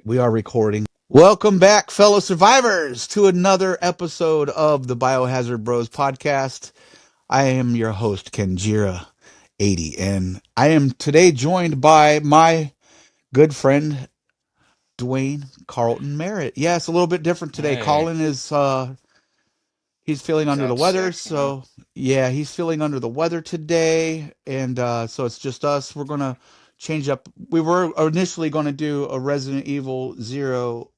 We are recording. Welcome back, fellow survivors, to another episode of the Biohazard Bros podcast. I am your host, Kenjira 80, and I am today joined by my good friend, Duane Carlton Merritt. Yeah, it's a little bit different today. Hey, Colin is he's feeling he's under the out weather, sick. Yeah. so yeah, he's feeling under the weather today, and so it's just us. We're gonna change up. We were initially going to do a Resident Evil Zero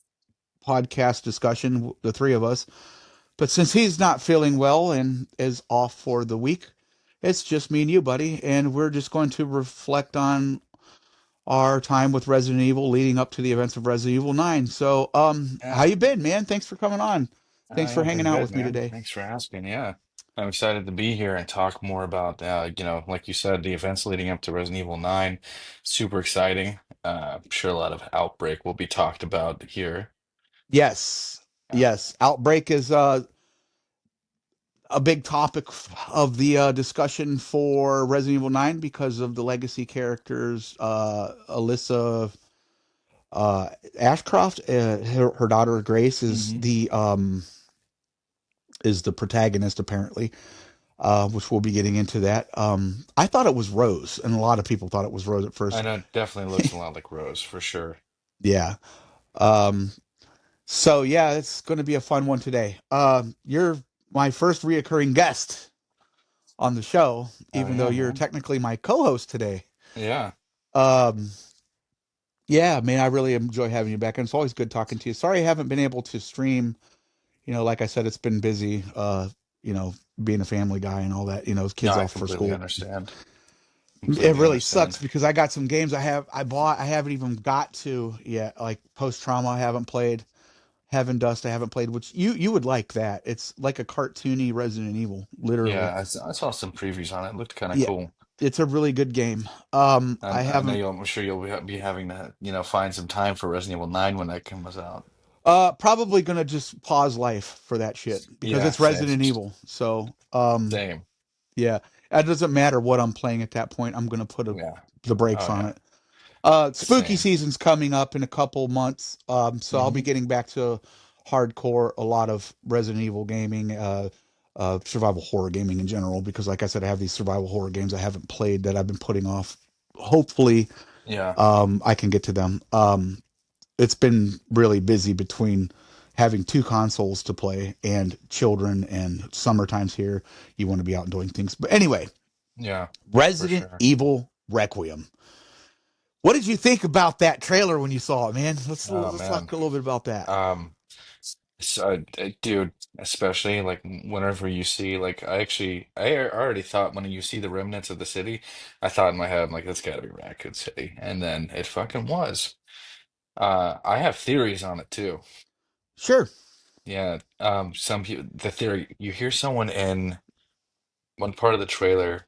podcast discussion, the three of us. But since he's not feeling well and is off for the week, it's just me and you, buddy. And we're just going to reflect on our time with Resident Evil leading up to the events of Resident Evil 9. So, how Yeah. you been, man? Thanks for coming on. Thanks for Yeah, hanging been out good, with me man. today. Thanks for asking. Yeah. I'm excited to be here and talk more about, like you said, the events leading up to Resident Evil 9. Super exciting. I'm sure a lot of Outbreak will be talked about here. Yes. Yeah. Yes. Outbreak is a big topic of the discussion for Resident Evil 9 because of the legacy characters, Alyssa uh, Ashcroft, her daughter Grace Hmm. is the protagonist apparently, which we'll be getting into that. I thought it was Rose, and a lot of people thought it was Rose at I first. know it definitely looks a lot like Rose for sure. Yeah. Um, so yeah, it's going to be a fun one today. You're my first reoccurring guest on the show, Oh even though yeah, you're man. technically my co-host today. Yeah. Um, yeah, man, I really enjoy having you back, and it's always good talking to you. Sorry I haven't been able to stream. Like I said, it's been busy, being a family guy and all that, No, kids I off for completely school. understand. It Completely really sucks understand. because I got some games I bought, I haven't even got to yet. Like Post Trauma, I haven't played. Heaven Dust, I haven't played, which you would like that. It's like a cartoony Resident Evil, literally. Yeah, I saw some previews on it. It looked kind of Yeah, cool. it's a really good game. I I know haven't, I'm sure you'll be having to, find some time for Resident Evil 9 when that comes out. probably gonna just pause life for that shit because Yeah, it's same. Resident Evil. So, Same. yeah, it doesn't matter what I'm playing at that point. I'm gonna put Yeah. the brakes Oh on yeah. it. Spooky Same. season's coming up in a couple months. So I'll be Hmm. getting back to hardcore, a lot of Resident Evil gaming, survival horror gaming in general, because like I said, I have these survival horror games I haven't played that I've been putting off. Hopefully, Yeah. I can get to them. It's been really busy between having two consoles to play and children and summer times here. You want to be out and doing things. But anyway, Yeah, for Resident sure. Evil Requiem. What did you think about that trailer when you saw it, man? Oh Let's man. talk a little bit about that. Um, so, dude, especially like whenever you see like already thought when you see the remnants of the city, I thought in my head, I'm like, that's gotta be Raccoon City. And then it fucking was. I have theories on it too. Sure. Yeah. Some people the theory you hear someone in one part of the trailer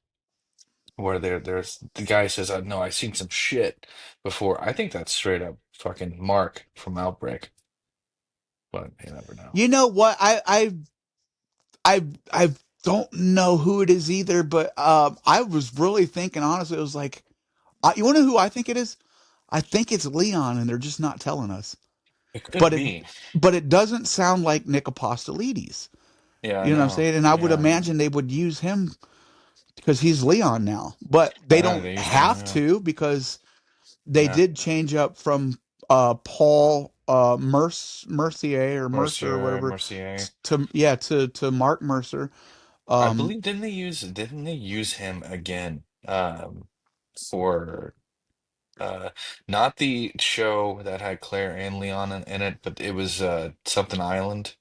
where there's the guy says, no, I've seen some shit before. I think that's straight up fucking Mark from Outbreak, but you never know. You know what? I don't know who it is either, but I was really thinking honestly. It was like, you want to know who I think it is? I think it's Leon, and they're just not telling us. It could But it be. but it doesn't sound like Nick Apostolides. Yeah, I You know what I'm know. saying? And I would Yeah, imagine they would use him because he's Leon now. But they I know don't they used him. have Yeah, to because they yeah. did change up from Paul Mercier or Mercer or Mercier, whatever Mercier. to Mark Mercer. I Um, believe didn't they use him again? For uh, not the show that had Claire and Leon in it, but it was something Island.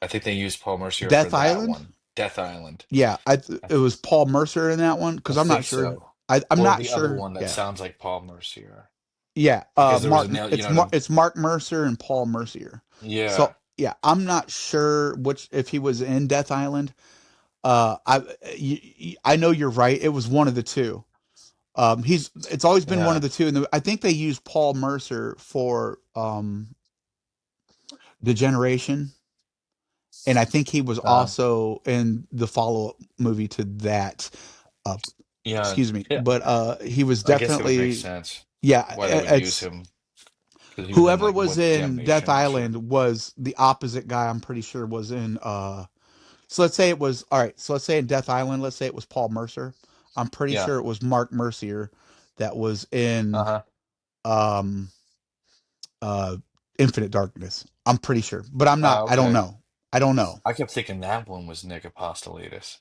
I think they used Paul Mercier for Death that Island. one. Death Island. Yeah, it was Paul Mercer in that one I because I'm not think sure. so. I'm Or not the other sure. one that Yeah, sounds like Paul Mercier. yeah. Because there was a Mark. nail, you know what I'm, It's Mark Mercer and Paul Mercier. yeah. So yeah, I'm not sure which if he was in Death Island. I know you're right. It was one of the two. It's always been one of Yeah. the two, and I think they used Paul Mercer for the Generation, and I think he was Uh, also in the follow up movie to that. Uh, yeah. excuse me, Yeah. but he was I guess it would make definitely sense yeah. why they would use It's him. because he was in Whoever like was what in Death Damnation and shit. Island was the opposite guy. I'm pretty sure was in. So let's say it was all right. So let's say in Death Island, let's say it was Paul Mercer. I'm pretty Yeah. sure it was Mark Mercier that was in Uh-huh. um uh Infinite Darkness. I'm pretty sure, but I'm not. I don't Okay. know. I don't know. I kept thinking that one was Nick Apostolitis.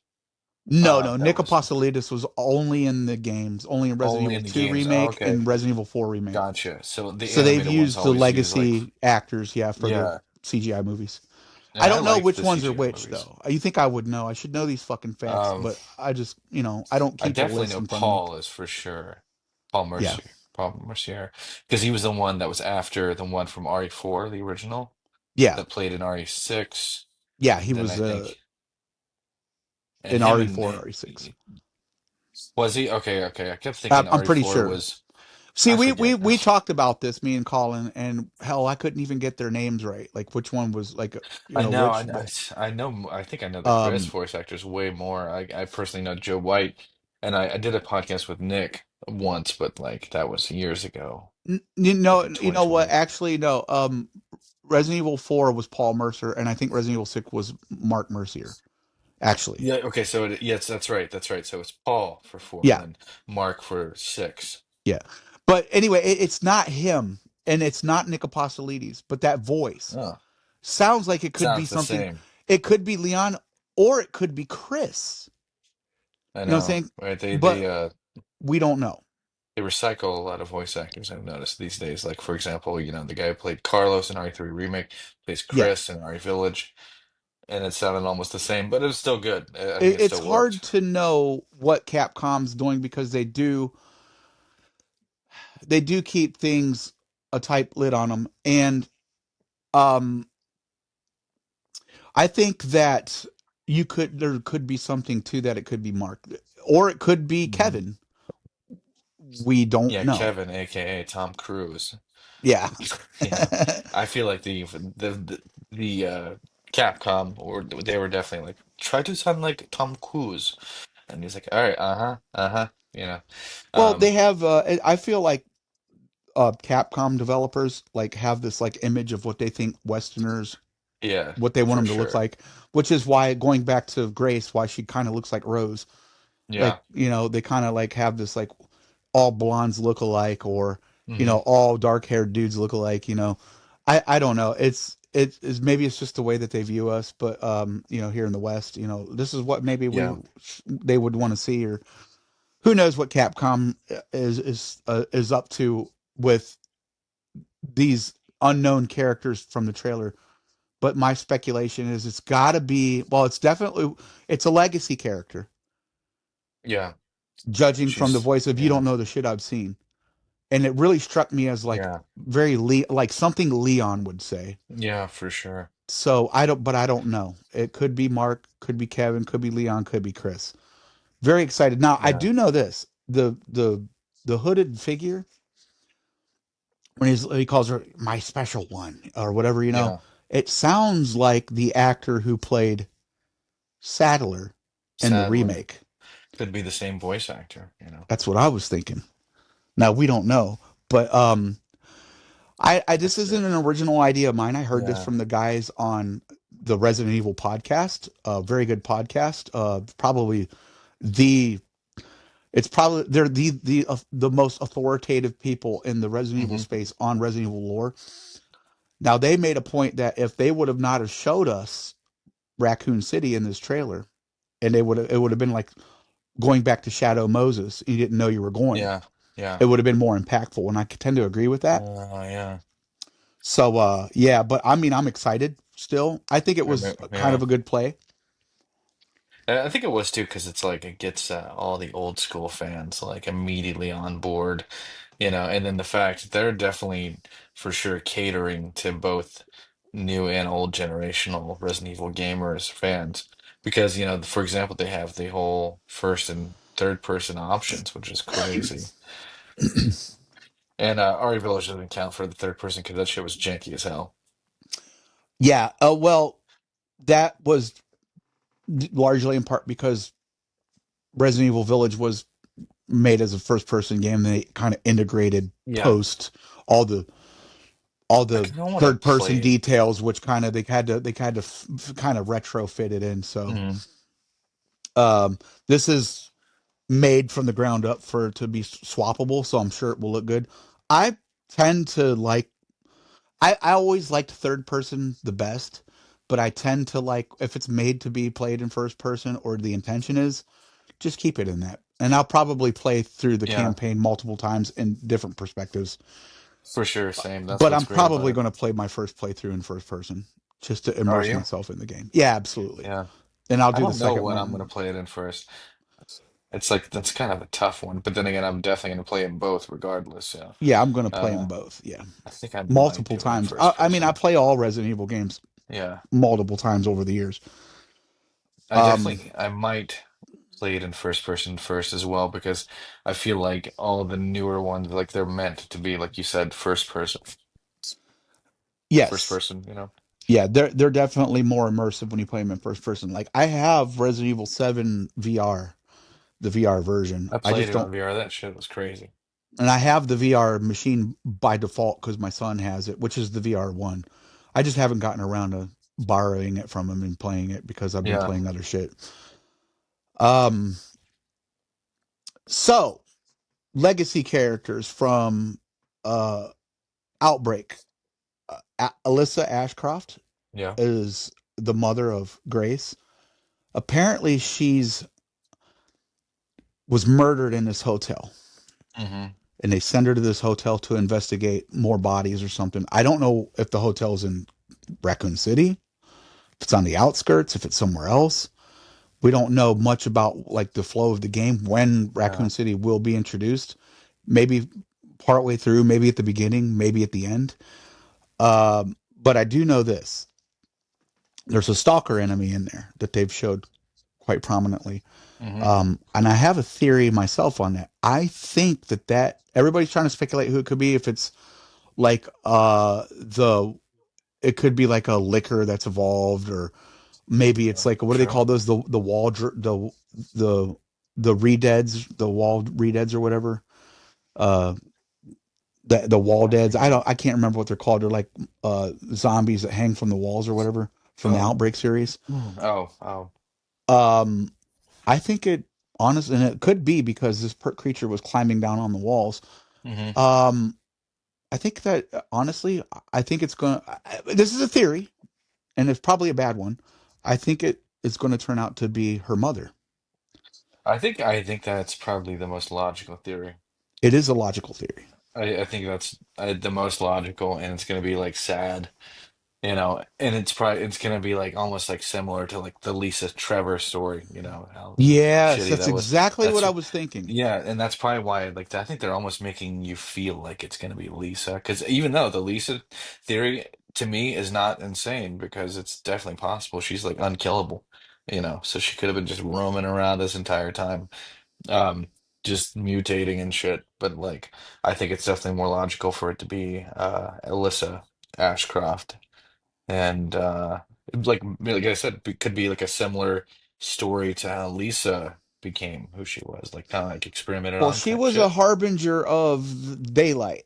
No, no. That Nick was Apostolidis was only in the games, only in Resident only Evil in the 2 games. Oh, remake okay. and Resident Evil 4 remake. Gotcha. So the So they've animated ones used the always use like, legacy actors, yeah, for the yeah. CGI movies. And I I don't know liked which the ones are CGI which movies. though. You think I would know? I should know these fucking facts, Um, but I just, I don't I keep a definitely list know in front of me. Paul is for sure. Paul Yeah, Mercier. Paul Mercier. Because he was the one that was after the one from RE4, the original, yeah, that played in RE6. yeah. He And then was I think, and in him RE4, and RE6. was he? Okay, okay. I kept thinking I'm pretty RE4 sure. was, See, I we forget. we we talked about this, me and Colin, and hell, I couldn't even get their names right. Like which one was like, I know, which. But I know, I think I know the Chris um, voice actors way more. I personally know Joe White, and I did a podcast with Nick once, but like that was years ago, like in you know what? 2020. Actually, no. Resident Evil 4 was Paul Mercer, and I think Resident Evil 6 was Mark Mercier. Actually, Yeah, okay, so yes, that's right, that's right. So it's Paul for 4, and yeah, then Mark for 6. yeah. But anyway, it's not him, and it's not Nick Apostolides, but that voice Oh, sounds like it could be sounds the something. same. It could be Leon, or it could be Chris. I You know what I'm know, saying? right? But we don't know. They recycle a lot of voice actors, I've noticed these days. Like for example, the guy who played Carlos in RE3 Remake plays Yeah, Chris in RE Village. And it sounded almost the same, but it was still good. I think it it's still hard worked. to know what Capcom's doing because they do keep things a tight lid on them, and um, I think that there could be something to that. It could be Mark, or it could be Mhm. Kevin. We don't Yeah, know. Kevin, aka Tom Cruise. Yeah. Yeah, I feel like the Capcom, or they were definitely like, try to sound like Tom Cruise, and he's like, all right, uh-huh, uh-huh, you know, Well, they um, have. I feel like Capcom developers like have this like image of what they think Westerners, yeah, what they want for them to look sure, like, which is why going back to Grace, why she kind of looks like Rose. Like yeah, they kind of like have this like all blondes look alike, or hmm all dark haired dudes look alike. I don't know. It's maybe it's just the way that they view us, but here in the West, this is what maybe yeah, they would want to see, or who knows what Capcom is up to with these unknown characters from the trailer. But my speculation is it's got to be, well, it's a legacy character, yeah, judging from the she's, voice of you yeah, don't know the shit I've seen. And it really struck me as like yeah, like something Leon would say. yeah, for sure, So I don't know. It could be Mark, could be Kevin, could be Leon, could be Chris. Very excited. Now I yeah, do know this: the hooded figure, when he calls her my special one or whatever, yeah, it sounds like the actor who played Saddler in the sadly, remake. could be the same voice actor. That's what I was thinking. Now we don't know, but I this That's isn't an original idea of mine. I heard this yeah, from the guys on the Resident Evil podcast. A very good podcast. Probably the it's probably they're the most authoritative people in the Resident Evil hmm space on Resident Evil lore. Now they made a point that if they would have not have showed us Raccoon City in this trailer, and it would have been like going back to Shadow Moses. You didn't know you were going. yeah, yeah. It would have been more impactful, and I tend to agree with that. Yeah. So yeah, but I mean I'm excited still. I think it was kind Yeah. of a good play. And I think it was too because it's like it gets all the old school fans like immediately on board. And then the fact that they're definitely for sure catering to both new and old generational Resident Evil gamers fans because for example, they have the whole first and third person options, which is crazy. And RE Village doesn't count for the third person because that shit was janky as hell. Yeah, well, that was largely in part because Resident Evil Village was made as a first person game. They kind of integrated Yeah. post all the all I the kind of want to third person play. details, which kind of kind of retrofit it in. So Mm, um, this is made from the ground up for it to be swappable, so I'm sure it will look good. I tend to like I always liked third person the best, but I tend to like if it's made to be played in first person or the intention is, just keep it in that. And I'll probably play through the yeah, campaign multiple times in different perspectives. for sure. Same. That's But what's I'm great about probably it. going to play my first playthrough in first person just to Are immerse you? myself in the game. Yeah, absolutely. Yeah. And I'll I do the don't know second when I'm gonna one. play it in first. It's like that's kind of a tough one. But then again, I'm definitely gonna play in both regardless. Yeah. Yeah, I'm going to play them Uh, both. Yeah, I think I might multiple do it in times. first I mean, I person. play all Resident Evil games Yeah. multiple times over the years. I Um, definitely I might play it in first person first as well because I feel like all the newer ones like they're meant to be like you said first yes, person, you know. yeah, they're definitely more immersive when you play them in first person. Like I have Resident Evil 7 VR, the VR version. I I played just it don't, on VR. That shit was crazy. and I have the VR machine by default because my son has it, which is the VR one. I just haven't gotten around to borrowing it from him and playing it because I've been Yeah. playing other shit. Um, so legacy characters from uh Outbreak. Alyssa Ashcroft Yeah. is the mother of Grace. Apparently, she's was murdered in this hotel, Hmm. and they send her to this hotel to investigate more bodies or something. I don't know if the hotel's in Raccoon City, if it's on the outskirts, if it's somewhere else. We don't know much about like the flow of the game when Yeah. Raccoon City will be introduced. Maybe partway through, maybe at the beginning, maybe at the end. But I do know this: there's a stalker enemy in there that they've showed quite prominently. Hmm. And I have a theory myself on that. I think that everybody's trying to speculate who it could be. If it's like it could be like a liquor that's evolved, or maybe it's like what do they True. call those the wall the the redeads, the wall redeads or whatever. Uh, the wall I deads. forget. I can't remember what they're called. They're like zombies that hang from the walls or whatever from the Oh. Outbreak series. Oh. Oh. Um, I think it honestly, and it could be because this creature was climbing down on the walls. Hmm. Um, I think that honestly, I think it's going to, this is a theory and it's probably a bad one. I think it is going to turn out to be her mother. I think that's probably the most logical theory. It is a logical theory. I think that's the most logical, and it's gonna be like sad. You know, and it's gonna be like almost like similar to like the Lisa Trevor story, you know, how Yes, shitty that's that was. exactly what That's I was thinking. yeah, and that's probably why like I think they're almost making you feel like it's gonna be Lisa, because even though the Lisa theory to me is not insane because it's definitely possible. She's like unkillable, you know, so she could have been just roaming around this entire time, um, just mutating and shit. But like I think it's definitely more logical for it to be Alyssa Ashcroft and like I said, it could be like a similar story to how Lisa became who she was, like kind of like experimented Well, on she type was a shit. harbinger of daylight.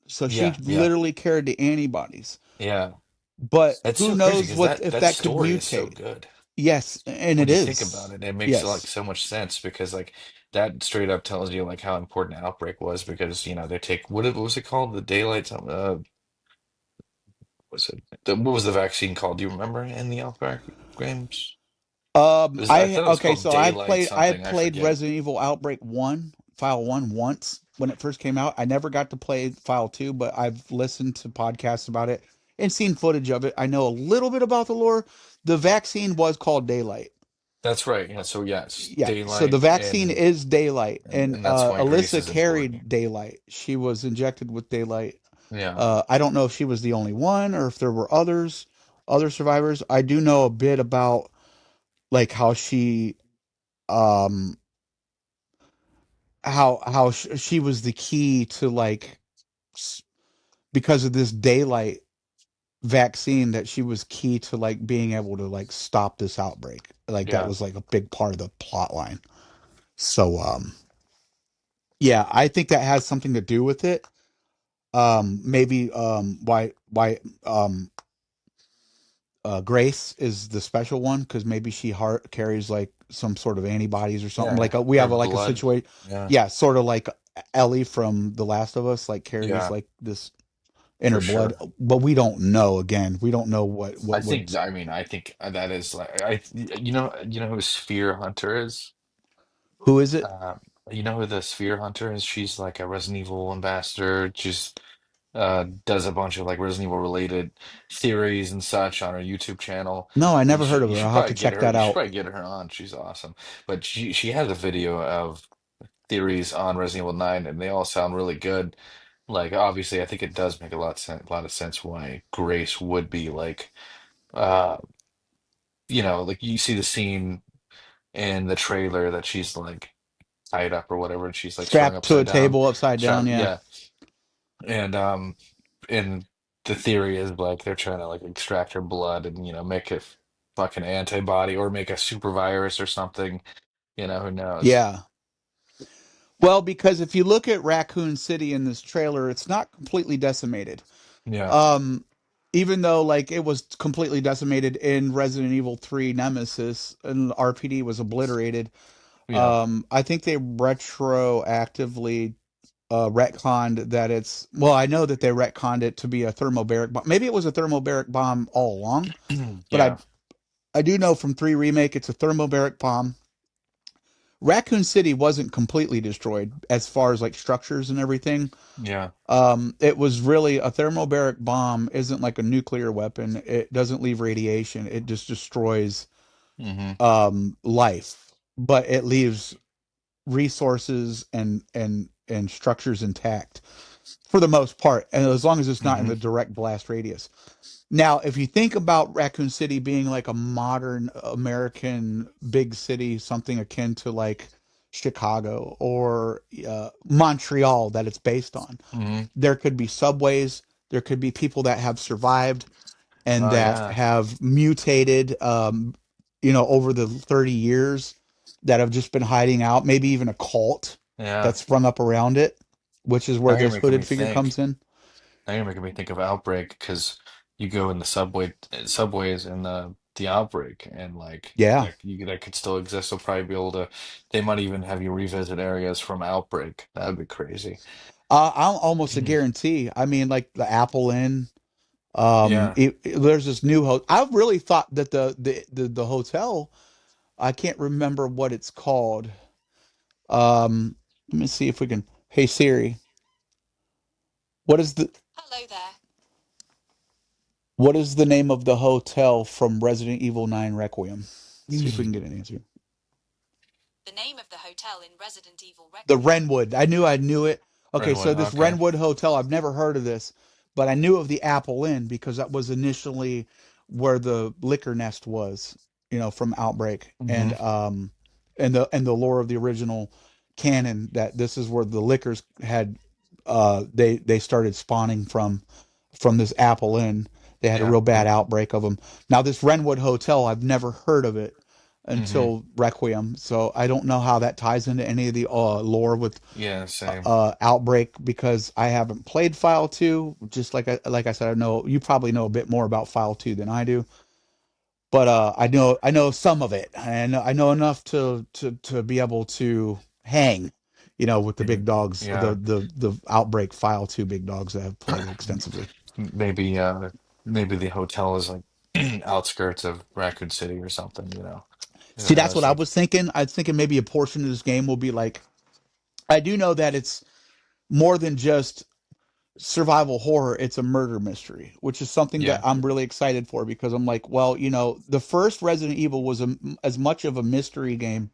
So she Yeah, yeah, literally carried the antibodies. yeah. But It's who so crazy knows because what that if that that could story is so mutate? good Yes, and when it you think about is. it. It makes like Yes. so much sense because like that straight up tells you like how important Outbreak was because you know they take what was it called, the daylight was it what was the vaccine called? Do you remember in the Outbreak games? I I thought it was okay, called so Daylight I something. I played forget. Resident Evil Outbreak 1, File 1 once when it first came out. I never got to play File 2, but I've listened to podcasts about it and seen footage of it. I know a little bit about the lore. The vaccine was called Daylight. That's right. Yeah. So yes, Yeah, so the daylight vaccine is Daylight, and and that's why Grace Alyssa is important. carried Daylight. She was injected with Daylight. Yeah. I don't know if she was the only one or if there were other survivors. I do know a bit about like um how she was the key to like because of this Daylight vaccine that she was key to like being able to like stop this outbreak. Like that Yeah. was like a big part of the plot line. So yeah, I think that has something to do with it. Maybe why Grace is the special one because maybe she heart carries like some sort of antibodies or something. Yeah, Like we her have like a blood. situation, Yeah, yeah, sort of like Ellie from The Last of Us, like carries yeah, like this in for her blood, sure. but we don't know. Again, we don't know what would. I think that is like you know who Sphere Hunter is? Who is it? Uh, you know who the Sphere Hunter is? She's like a Resident Evil ambassador. Just does a bunch of like Resident Evil related theories and such on her YouTube channel. No, I never heard of You her. should I'll have to probably get check her. that You should out. probably get her on. She's awesome. But she has a video of theories on Resident Evil 9, and they all sound really good. Like obviously, I think it does make a lot of sense why Grace would be like, uh, like you see the scene in the trailer that she's like tied up or whatever, and she's like strung Strapped to a upside down. table upside down. Strap, Yeah, yeah. And and the theory is like they're trying to like extract her blood and make a fucking antibody or make a super virus or something. Who knows? yeah. Well, because if you look at Raccoon City in this trailer, it's not completely decimated. Yeah, Um, Even though like it was completely decimated in Resident Evil 3 Nemesis and the RPD was obliterated. yeah, I think they retroactively retconned that it's well, I know that they retconned it to be a thermobaric bomb. Maybe it was a thermobaric bomb all along, but yeah, I do know from 3 remake it's a thermobaric bomb. Raccoon City wasn't completely destroyed as far as like structures and everything. yeah. It was really a thermobaric bomb isn't like a nuclear weapon. It doesn't leave radiation. It just destroys Hmm. life, but it leaves resources and structures intact for the most part, and as long as it's not in Hmm. the direct blast radius. Now, if you think about Raccoon City being like a modern American big city, something akin to like Chicago or Montreal that it's based on, Hmm. there could be subways, there could be people that have survived and Oh that yeah, have mutated, over the 30 years that have just been hiding out, maybe even a cult yeah. that's sprung up around it, which is Now where you're this making me hooded figure think. comes in. Now you're making me think of Outbreak because you go in the subways in the Outbreak, and like Yeah. that could still exist. They'll probably be able to. They might even have you revisit areas from Outbreak. That would be crazy. I'll almost a guarantee. I mean, like the Apple Inn. Yeah. There's this new hotel. I really thought that the hotel. I can't remember what it's called. Let me see if we can. Hey Siri, what is the Hello there. what is the name of the hotel from Resident Evil 9 Requiem? See if we can get an answer. The name of the hotel in Resident Evil The Requiem. Renwood. I knew it. Okay, Redwood. so this Okay. Renwood Hotel, I've never heard of this, but I knew of the Apple Inn because that was initially where the liquor nest was, from Outbreak. Hmm. And the lore of the original canon that this is where the liquors had they started spawning from this Apple Inn. They had a Yeah. real bad outbreak of them. Now this Renwood Hotel, I've never heard of it Hmm. until Requiem, so I don't know how that ties into any of the lore with Yeah. Same. Outbreak because I haven't played File 2. Just like I said, I know you probably know a bit more about File 2 than I do, but I know some of it, and I know enough to be able to hang, with the Maybe. big dogs, the Yeah. the the Outbreak File 2 big dogs that have played it extensively. Maybe. Maybe the hotel is like outskirts of Raccoon City or something. Who See, that's what knows? I Like. was thinking. I was thinking maybe a portion of this game will be like I do know that it's more than just survival horror, it's a murder mystery, which is something that Yeah. I'm really excited for because I'm like, well, the first Resident Evil was as much of a mystery game,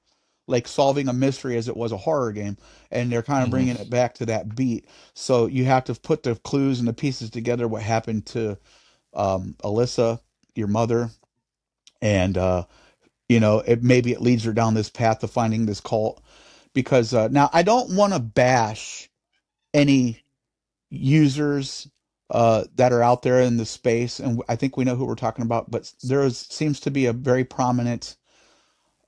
like solving a mystery as it was a horror game, and they're kind of Hmm. bringing it back to that beat. So you have to put the clues and the pieces together. What happened to Alyssa, your mother, and maybe it leads her down this path of finding this cult. Because now I don't want to bash any users that are out there in the space, and I think we know who we're talking about. But seems to be a very prominent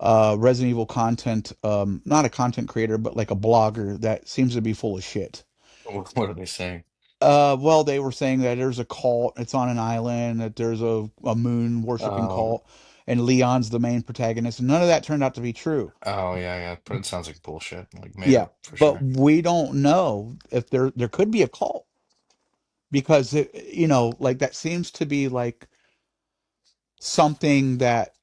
Resident Evil content, not a content creator, but like a blogger that seems to be full of shit. What are they saying? Well, they were saying that there's a cult. It's on an island. That there's a moon worshiping Oh, cult, and Leon's the main protagonist. And none of that turned out to be true. oh yeah, yeah. But it sounds like bullshit, like made Yeah, up for but sure. we don't know if there could be a cult because like that seems to be like something that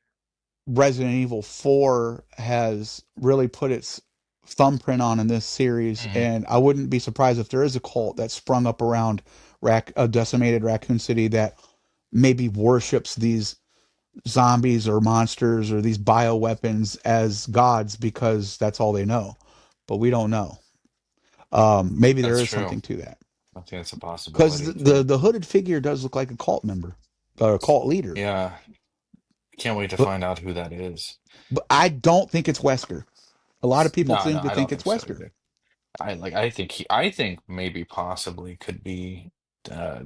Resident Evil 4 has really put its thumbprint on in this series, Hmm. and I wouldn't be surprised if there is a cult that sprung up around decimated Raccoon City that maybe worships these zombies or monsters or these bioweapons as gods because that's all they know. But we don't know. Maybe there That's is true. something to that I think it's a because possibility the too. the hooded figure does look like a cult member or a cult leader, Yeah, can't wait to but find out who that is. I don't think it's Wesker. A lot of people No, seem no, to I don't think it's think so Wesker. either. I think maybe possibly could be uh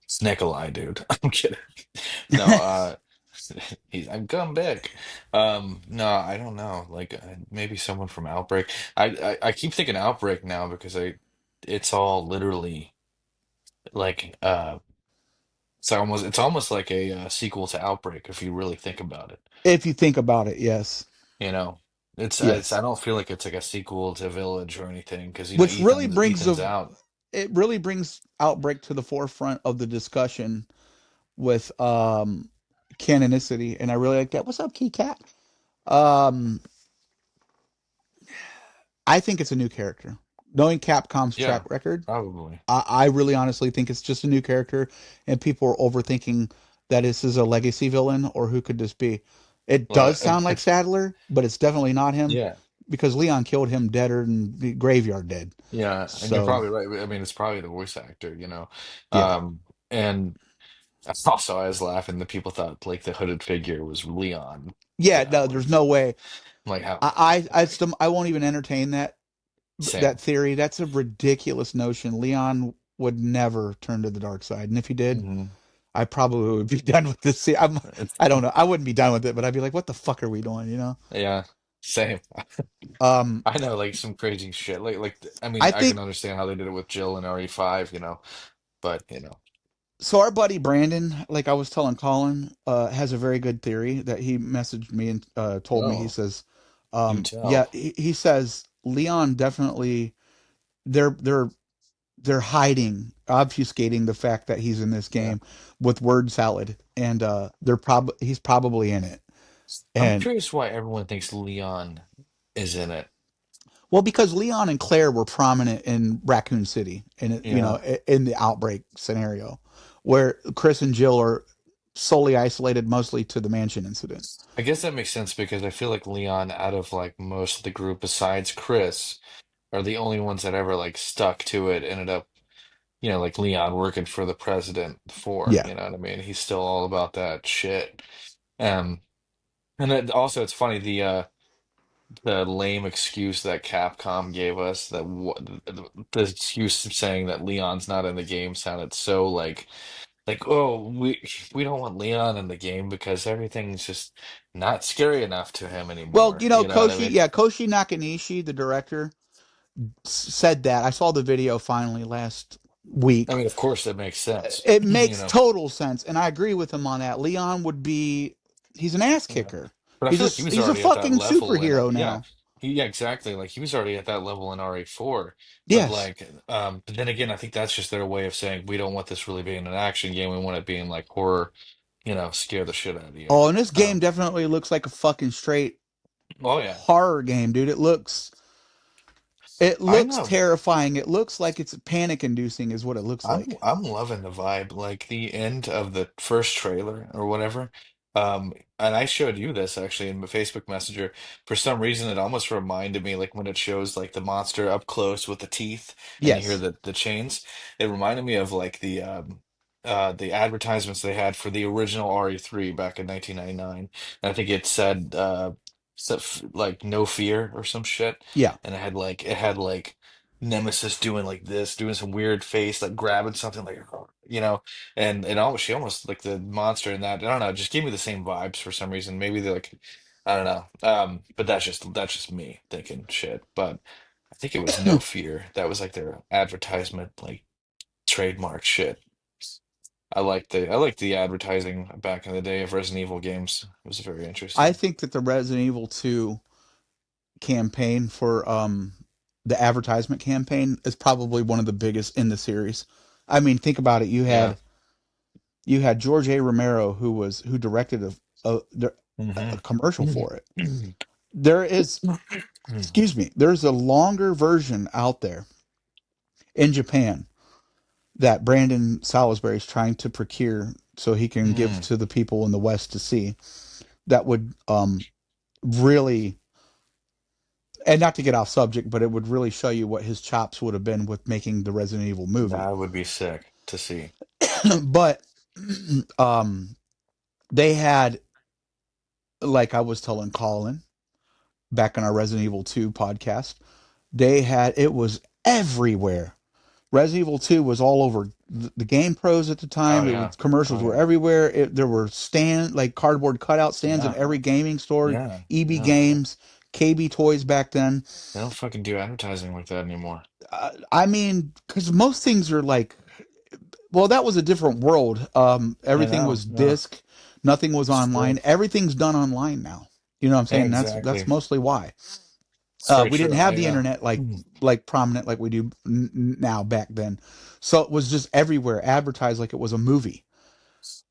it's Nikolai, dude. I'm kidding. No, I'm come back. No, I don't know. Like maybe someone from Outbreak. I keep thinking Outbreak now because it's all literally like it's almost like a sequel to Outbreak if you really think about it. If you think about it, yes, You know, it's yes. I don't feel like it's like a sequel to Village or anything because Which really brings Ethan's the out. it really brings Outbreak to the forefront of the discussion with canonicity, and I really like that. What's up, Key Cat? Um, I think it's a new character. Knowing Capcom's track Yeah, record, probably. I really honestly think it's just a new character, and people are overthinking that this is a legacy villain or who could this be. It Well, does sound like Sadler, but it's definitely not him yeah, because Leon killed him deader than the graveyard dead. yeah, and you're So probably right. I mean, it's probably the voice actor, yeah, and also I was laughing that people thought like the hooded figure was Leon. yeah. Yeah, No, there's no way. like how I won't even entertain that Sam. theory. That's a ridiculous notion. Leon would never turn to the dark side, and if he did, Hmm. I probably would be done with this. I don't know. I wouldn't be done with it, but I'd be like, "What the fuck are we doing?" You know? Yeah, same. Um, I know like some crazy shit. I mean, I I can think understand how they did it with Jill and RE5, but so. Our buddy Brandon, like I was telling Colin, has a very good theory that he messaged me and told me. He oh, says, do "Yeah," tell. he says Leon definitely. They're they're they're hiding, obfuscating the fact that he's in this Yeah. game with word salad, and he's probably in it. I'm And curious why everyone thinks Leon is in it. well, because Leon and Claire were prominent in Raccoon City, and Yeah. in the outbreak scenario, where Chris and Jill are solely isolated, mostly to the mansion incident. I guess that makes sense because I feel like Leon, out of like most of the group besides Chris, are the only ones that ever like stuck to it, ended up, like Leon working for the president for, Yeah. you know what I mean? He's still all about that shit. Um, also it's funny the lame excuse that Capcom gave us that the excuse of saying that Leon's not in the game sounded so like oh we don't want Leon in the game because everything's just not scary enough to him Well, anymore. You know what I mean? Koshi Nakanishi, the director, said that. I saw the video finally last I week. mean, of course that makes sense. It You makes know, total sense, and I agree with him on that. Leon would be, he's an ass yeah. kicker. But I feel like he was He's a already at that fucking level in superhero yeah. now. Yeah, exactly. Like he was already at that level in RE4. But Yes. like but then again, I think that's just their way of saying we don't want this really being an action game. We want it being like horror, scare the shit out of you. Oh, and this game Um, definitely looks like a fucking straight oh yeah. horror game, dude. It I looks know. terrifying. It looks like it's panic inducing is what it looks like. I'm loving the vibe. Like the end of the first trailer or whatever. And I showed you this actually in my Facebook Messenger. For some reason, it almost reminded me like when it shows like the monster up close with the teeth and you hear Yes. the chains. It reminded me of like the advertisements they had for the original RE3 back in 1999. And I think it said stuff like no fear or some shit. Yeah. And it had like Nemesis doing like this, doing some weird face, like grabbing something, like and she almost like the monster in that. I don't know, it just gave me the same vibes for some reason. Maybe they're like, I don't know. But that's just me thinking shit. But I think it was No Fear. That was like their advertisement, like trademark shit. I liked the advertising back in the day of Resident Evil games. It was very I interesting. think that the Resident Evil 2 campaign for the advertisement campaign is probably one of the biggest in the series. I mean, think about it. Yeah. You had George A. Romero who directed a commercial hmm for it. There is, excuse me, there's a longer version out there in Japan that Brandon Salisbury is trying to procure so he can give Mm, to the people in the West to see that would really, and not to get off subject, but it would really show you what his chops would have been with making the Resident Evil movie. that would be sick to see. But um, they had, like I was telling Colin back in our Resident Evil 2 podcast, they had, it was everywhere. Resident Evil 2 was all over the Game Pros at the Oh time. It yeah. was Oh commercials were yeah. everywhere. There were like cardboard cutout stands in Yeah. every gaming store. Yeah. EB Yeah. Games, KB Toys back then. They don't fucking do advertising like that anymore. I mean, because most things are like, well, that was a different world. I Everything know. was Yeah. disc, nothing was It's true. online. Everything's done online now. You know what I'm saying? That's Exactly. mostly why. It's very We didn't true. have the internet Mm. like prominent like we do now back then, so it was just everywhere, advertised like it was a movie.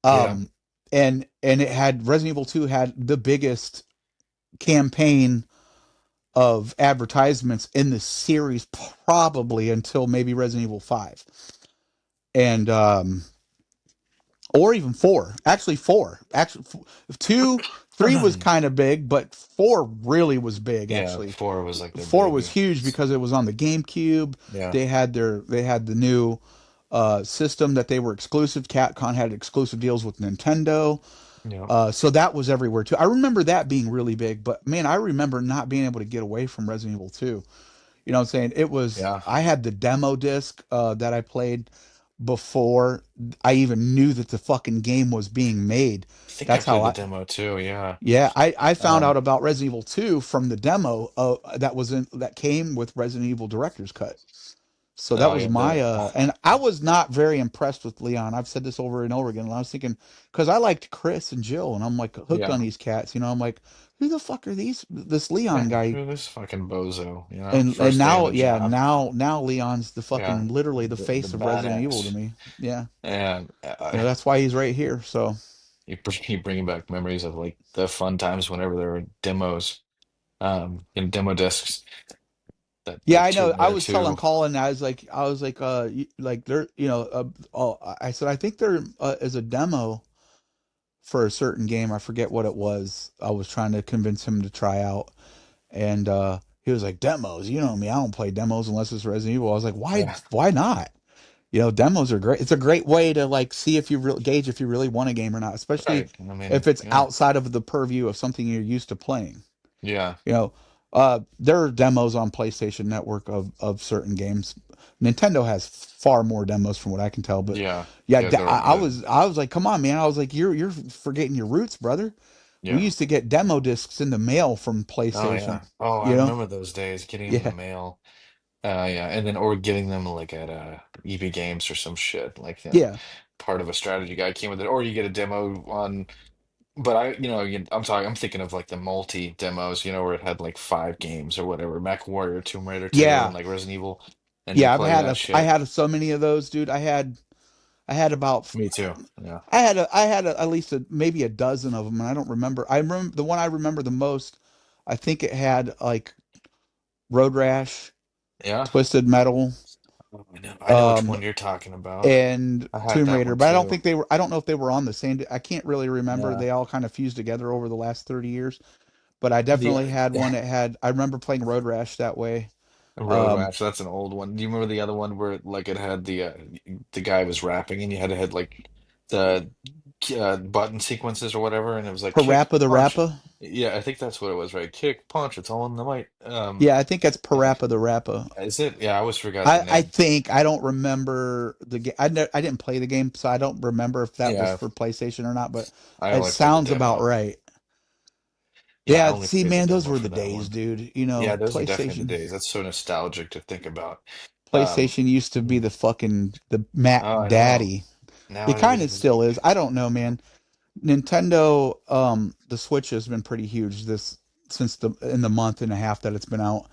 Yeah. Um, and it had Resident Evil 2 had the biggest campaign of advertisements in the series probably until maybe Resident Evil 5. And or even 4. Actually 4. Actually 2, 3 was kind of big, but 4 really was big Yeah. actually. Four was like their 4 was biggie. huge because it was on the GameCube. Yeah. They had the new system that they were exclusive. Capcom had exclusive deals with Nintendo. Yeah. So that was everywhere too. I remember that being really big, but man, I remember not being able to get away from Resident Evil 2. You know what I'm saying? It was, Yeah. I had the demo disc that I played before I even knew that the fucking game was being made. I think I That's how played the I, demo too. Yeah. yeah, I found out Um, about Resident Evil 2 from the demo that came with Resident Evil Director's Cut. So that oh was yeah. my and I was not very impressed with Leon. I've said this over and over again. And I was thinking because I liked Chris and Jill, and I'm like hooked on Yeah. these cats. You know, I'm like, who the fuck are this Leon guy? Who this fucking bozo? You know, And first day on now, the yeah, job. now Leon's the Yeah. fucking literally the The face of Resident Evil to badass. me. Yeah, And you know that's why he's right here. So you bringing back memories of like the fun times whenever there were demos, demo discs that yeah, like I know. Tomb I Raider was telling 2. Colin, I was like, like there, you know, oh, I said I think there is a demo for a certain game. I forget what it was. I was trying to convince him to try out, and he was like, "Demos, you know me. I don't play demos unless it's Resident Evil." I was like, "Why? Yeah. Why not?" You know, demos are great. It's a great way to like see if you gauge if you really want a game or not, especially Right. I mean, if it's yeah. outside of the purview of something you're used to playing. Yeah. You know, there are demos on PlayStation Network of certain games. Nintendo has far more demos from what I can tell, but Yeah. yeah, Yeah. I was like, come on, man. I was like, you're forgetting your roots, brother. We Yeah. used to get demo discs in the mail from Oh PlayStation. yeah. Oh, I You know? remember those days getting them in the Yeah, mail. Yeah, and then or getting them like at EB Games or some shit, like yeah, part of a strategy guide came with it, or you get a demo on. But I'm thinking of like the multi demos, where it had like 5 games or whatever, Mech Warrior, Tomb Raider 2, and yeah, like Resident Evil, and you yeah. play that I shit. had so many of those, dude. I had about Me too. Yeah, at least maybe a dozen of them, and I don't remember. I remember the one I remember the most. I think it had like Road Rash, yeah. Twisted Metal, Oh, I know which um, one you're talking about. and I had Tomb that Raider, one but I don't too. think they were. I don't know if they were on the same. I can't really remember. Yeah, They all kind of fused together over the last 30 years. But I the definitely had one that had. I remember playing Road Rash that way. Road Um, Rash. That's an old one. Do you remember the other one where like it had the guy was rapping and you had to hit like the button sequences or whatever, and it was like kick, Parappa the punch. Rappa. Yeah, I think that's what it was, right? Kick, punch. It's all in the might. Yeah, I think that's Yeah. Parappa the Rappa. Is it? Yeah, I always forgot the I name. think I don't remember the game. I didn't play the game, so I don't remember if that was Yeah, for PlayStation or not. But I it only played the sounds about demo. right. Yeah, I Yeah, only see, played the man, those demo were for the that days, one. dude. Yeah, those are definitely the days. That's so nostalgic to think about. Um, PlayStation used to be mm, the fucking the Mac oh, I know. Daddy. Now It kind everybody of has still is. I don't know, man. Nintendo, the Switch has been pretty huge this since the in the month and a half that it's been out.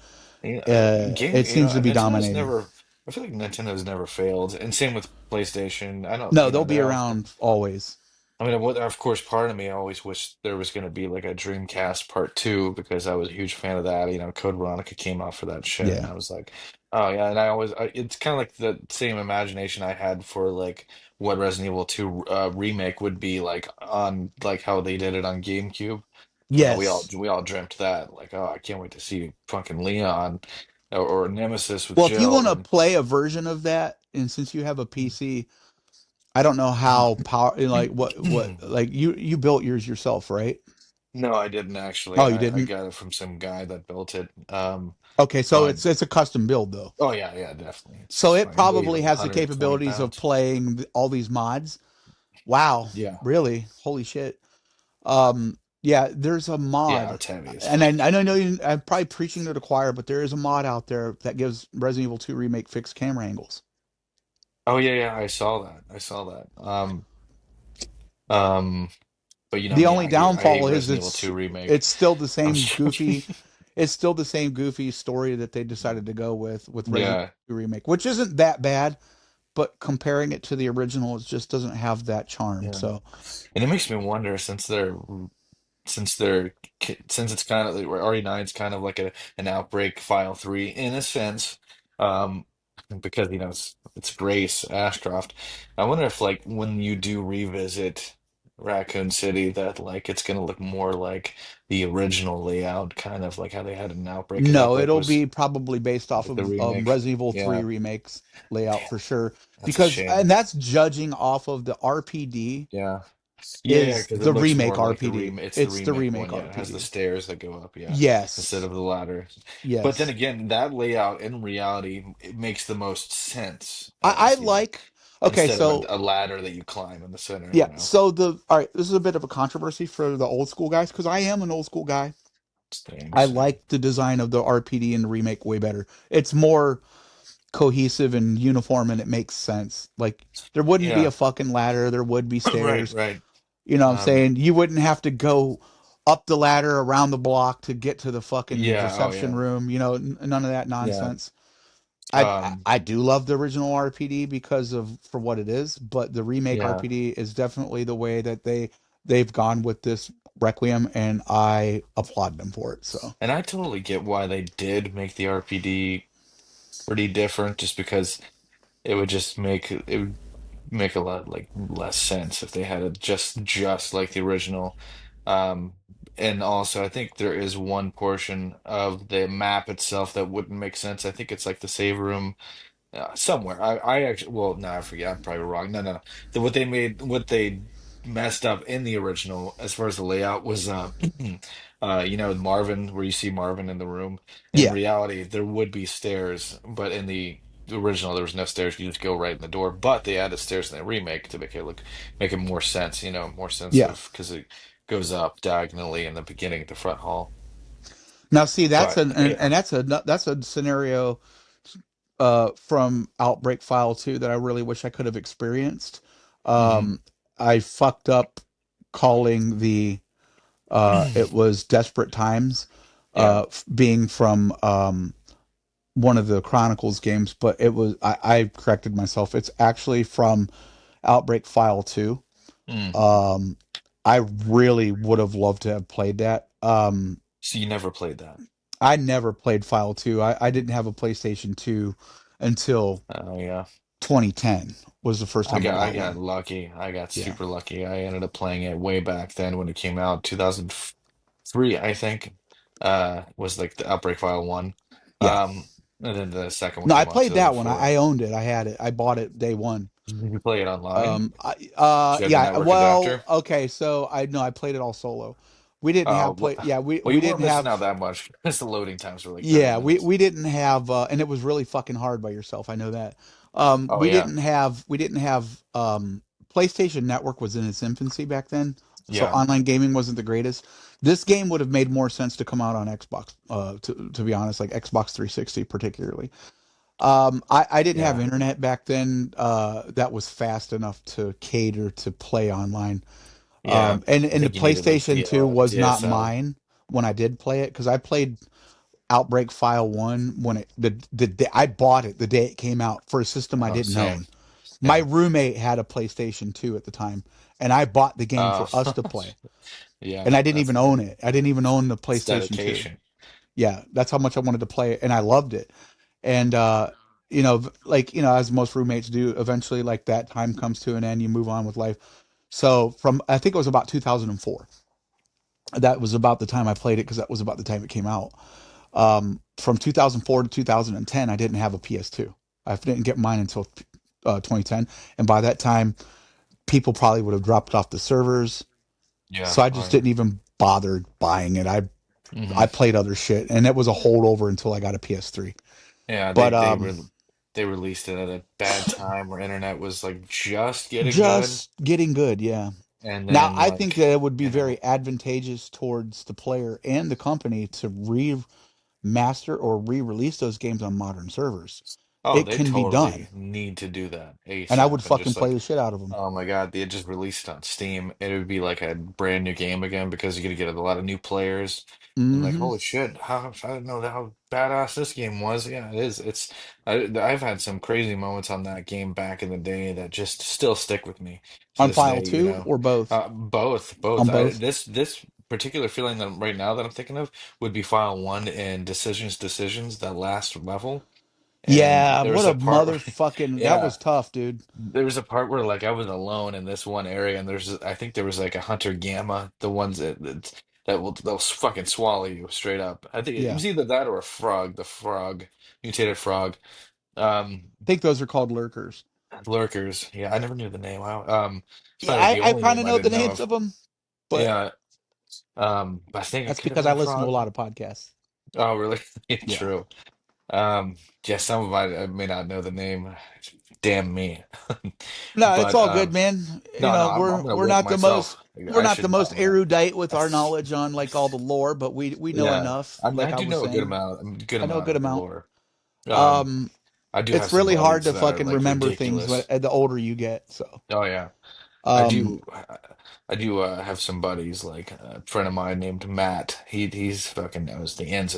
game. It seems to be Nintendo's dominating. never. I feel like Nintendo's never failed, and same with PlayStation. I don't. No, they'll be They're all. around always. I mean, of course, part of me always wished there was going to be like a Dreamcast Part 2 because I was a huge fan of that. Code Veronica came out for that shit, and Yeah. I was like, oh yeah. And it's kind of like the same imagination I had for like what Resident Evil 2 remake would be like on like how they did it on GameCube. Yes. We all dreamt that like, oh, I can't wait to see fucking Leon or Nemesis with Well, if you want Jill to and play a version of that, and since you have a PC, I don't know how power like what like you built yours yourself, right? No, I didn't actually. Oh, you I didn't? got it from some guy that built it. Okay, so But it's a custom build though. oh yeah, yeah, definitely. So It's it like weighs probably like has the 120 capabilities of pounds. playing all these mods. Wow, Yeah. really? Holy shit. Yeah, there's a Yeah, mod, it's heavy as and fuck. I know I'm probably preaching to the choir, but there is a mod out there that gives Resident Evil 2 remake fixed camera angles. Oh yeah, yeah, I saw that. I saw that. Um, but The me, only I hate downfall is Resident Evil 2 remake. it's still the I'm same joking. goofy, it's still the same goofy story that they decided to go with Resident Yeah, Evil 2 remake, which isn't that bad, but comparing it to the original, it just doesn't have that charm. yeah. So And it makes me wonder since it's kind of like RE9's kind of like an outbreak file 3 in a sense, um because it's Grace Ashcroft. I wonder if like when you do revisit Raccoon City that like it's gonna look more like the original layout, kind of like how they had an outbreak, because no, outbreak it'll was be probably based off like the of remake. Resident Evil 3 Yeah, remakes layout damn, for sure, that's a because shame. and that's judging off of the RPD Yeah, yeah, yeah, is because it the looks remake more like the RPD. remake. It's the It's the remake remake one. Yeah, it has the RPD. stairs that go up. Yeah, instead Yes, of the ladder. But then yes. again, that layout in reality, it makes the most sense I as like. Okay, instead of so a ladder that you climb in the center. yeah, so the all right, this is a bit of a controversy for the old school guys because I am an old school guy. Same, I same. like the design of the RPD and the remake way better. It's more cohesive and uniform and it makes sense. Like there wouldn't be a Yeah, fucking ladder, there would be right, stairs. right. You know what I'm Um, saying? You wouldn't have to go up the ladder around the block to get to the fucking yeah, oh reception yeah, room, none of that yeah. nonsense. Um, I do love the original RPD because of for what it is, but the remake yeah. RPD is definitely the way that they've gone with this Requiem, and I applaud them for it. So And I totally get why they did make the RPD pretty different, just because it would make a lot like less sense if they had it just like the original. Um, and also I think there is one portion of the map itself that wouldn't make sense. I think it's like the save room somewhere. I actually, well, no, I forget. I'm probably wrong. No, no, no. What they messed up in the original, as far as the layout, was Marvin, where you see Marvin in the room. In yeah, reality, there would be stairs, but in the original, there was no stairs. You just go right in the door. But they added stairs in the remake to make it more sense. More sense yeah. of because it goes up diagonally in the beginning at the front hall. Now see, that's But an yeah. and that's a scenario from Outbreak File 2 that I really wish I could have experienced. Hmm. I fucked up calling the it was Desperate Times, Yeah. being from one of the Chronicles games, but I corrected myself. It's actually from Outbreak File 2. Mm. Um, I really would have loved to have played that. So you never played that. I never played File 2. I didn't have a PlayStation 2 until Oh yeah. 2010 was the first time I I got got one. lucky. I got Yeah. super lucky. I ended up playing it way back then when it came out, 2003, I think. Was like the Outbreak File 1. Yeah. And then the second one No, I came out played that one. 2004. I owned it. I had it. I bought it day one. Did you play it online? Did you have the Yeah, network well, adapter? okay, so I no, I played it all solo. We didn't have Well, well, we you weren't didn't missing out have that much because the loading times were like 30 minutes. we didn't have and it was really fucking hard by yourself. I know that. Oh yeah. We didn't have PlayStation Network was in its infancy back then, so Yeah. online gaming wasn't the greatest. This game would have made more sense to come out on Xbox. To be honest, like Xbox 360 particularly. I didn't have Yeah, internet back then that was fast enough to cater to play online. yeah. I And the think you needed like PlayStation the 2 was not DSL. mine when I did play it because I played Outbreak File 1 when I bought it the day it came out for a system I Oh, didn't same, own. My same. roommate had a PlayStation 2 at the time, and I bought the game Oh, for us to play. yeah. And I didn't even own it. I didn't even own the That's PlayStation 2. dedication. Yeah, that's how much I wanted to play it, and I loved it. And like as most roommates do, eventually, like that time comes to an end. You move on with life. So from I think it was about 2004. That was about the time I played it because that was about the time it came out. From 2004 to 2010, I didn't have a PS2. I didn't get mine until 2010, and by that time, people probably would have dropped off the servers. Yeah. So I Oh, just yeah. didn't even bother buying it. I Hmm. played other shit, and it was a holdover until I got a PS3. Yeah, But they released it at a bad time where internet was like just getting good, just getting good, yeah. and Now then I think like that it would be you know, very advantageous towards the player and the company to remaster or re-release those games on modern servers. oh, It they can be done, totally need to do that and I would ASAP, and fucking just play like, the shit out of them. oh my God, they had just released it on Steam. It would be like a brand new game again because you're gonna get a lot of new players. And like, Hmm. holy shit, how I didn't know how badass this game was. Yeah, it is. I've had some crazy moments on that game back in the day that just still stick with me to On this file day, you two know. or both? Both, both. On both? This particular feeling that right now that I'm thinking of would be file one and decisions, that last level. And Yeah, there what was a a part where, motherfucking that yeah. was tough, dude. There was a part where like I was alone in this one area, and I think there was like a hunter gamma, the ones they'll fucking swallow you straight up. I think it Yeah, was either that or a frog, the frog, mutated frog. I think those are called lurkers. Lurkers. Yeah, I never knew the name. It's Yeah, probably the I only kind name of I know the didn't know names of. of them, but Yeah. But I think it that's could have because been I a listen to a frog. lot of podcasts. Oh, really? Yeah, Yeah. true. Yeah, some of I may not know the name. Damn me. No, it's But all good, man. no, no, I'm We're gonna whip myself. we're not the most I'm gonna. erudite with our knowledge on like all the lore, but we know Yeah, enough. I mean, Like I I do was know saying, a good I know a amount good of the amount. lore. Um, Um, I do have it's some really hard buddies to that are fucking like remember things when, ridiculous. the older you get. So, Oh yeah, I um, do. I do have some buddies, like a friend of mine named Matt. He's fucking knows the ins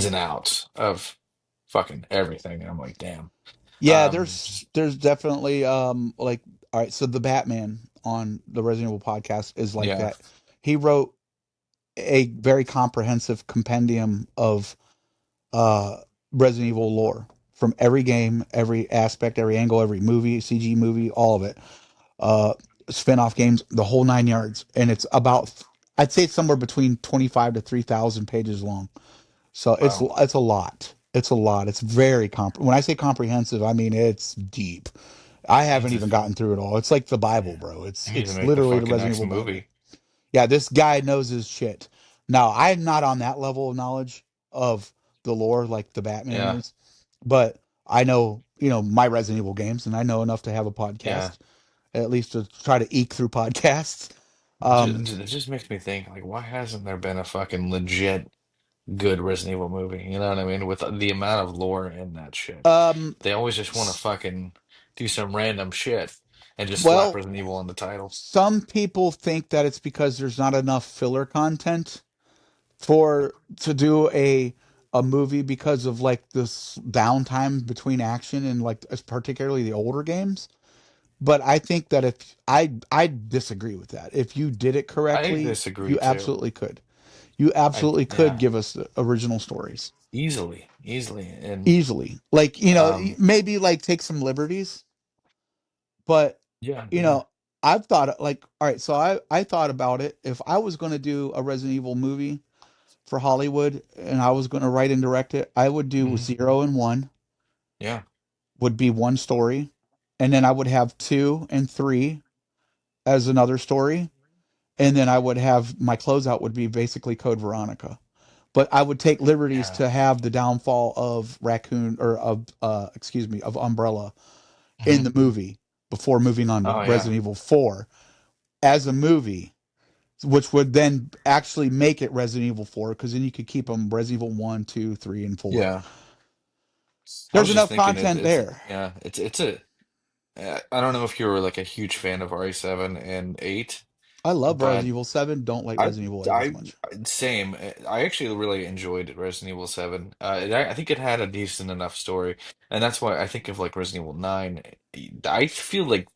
and outs of fucking everything, and I'm like, damn. yeah, Just there's definitely like all right. So the Batman on the Resident Evil podcast is like yeah. that. He wrote a very comprehensive compendium of uh, Resident Evil lore from every game, every aspect, every angle, every movie, CG movie, all of it. Uh, Spin-off games, the whole nine yards, and it's about I'd say it's somewhere between 25 to 3,000 pages long. So Wow. it's a lot. It's a lot. It's very when I say comprehensive, I mean it's deep. I He needs haven't to, even gotten through it all. It's like the Bible, yeah, bro. he needs to It's make the literally the fucking Resident next Evil Bible. movie. Yeah, this guy knows his shit. Now, I'm not on that level of knowledge of the lore like the Batman Yeah, is, but I know, my Resident Evil games, and I know enough to have a yeah. podcast, at least to try to eke through podcasts. Um, It just makes me think, like, why hasn't there been a fucking legit good Resident Evil movie? You know what I mean? With the amount of lore in that shit, um, they always just want to s- fucking do some random shit and just slap well, Resident Evil on the title. some people think that it's because there's not enough filler content for to do a movie because of like this downtime between action and like particularly the older games. But I think that if I disagree with that. If you did it I correctly, disagree you too. absolutely could. You absolutely could Yeah, give us the original stories easily, and easily. Like, um, maybe like take some liberties, but yeah, you yeah. know, I've thought like, all right, so I thought about it. If I was going to do a Resident Evil movie for Hollywood and I was going to write and direct it, I would do Hmm. 0 and 1 Yeah, would be one story, and then I would have 2 and 3 as another story, and then I would have my closeout would be basically Code Veronica. But I would take liberties yeah. to have the downfall of Raccoon or of excuse me of Umbrella in Hmm. the movie before moving on to Oh yeah, Resident Evil 4 as a movie. which would then actually make it Resident Evil 4, because then you could keep them Resident Evil 1, 2, 3, and 4. Yeah. I There's was just enough thinking content it's there. yeah, it's a I don't know if you were like a huge fan of RE7 and 8, I love but Resident Evil 7, don't like I Resident Evil 8 as I much. same. I actually really enjoyed Resident Evil 7. I think it had a decent enough story, and that's why I think of like Resident Evil 9. I feel like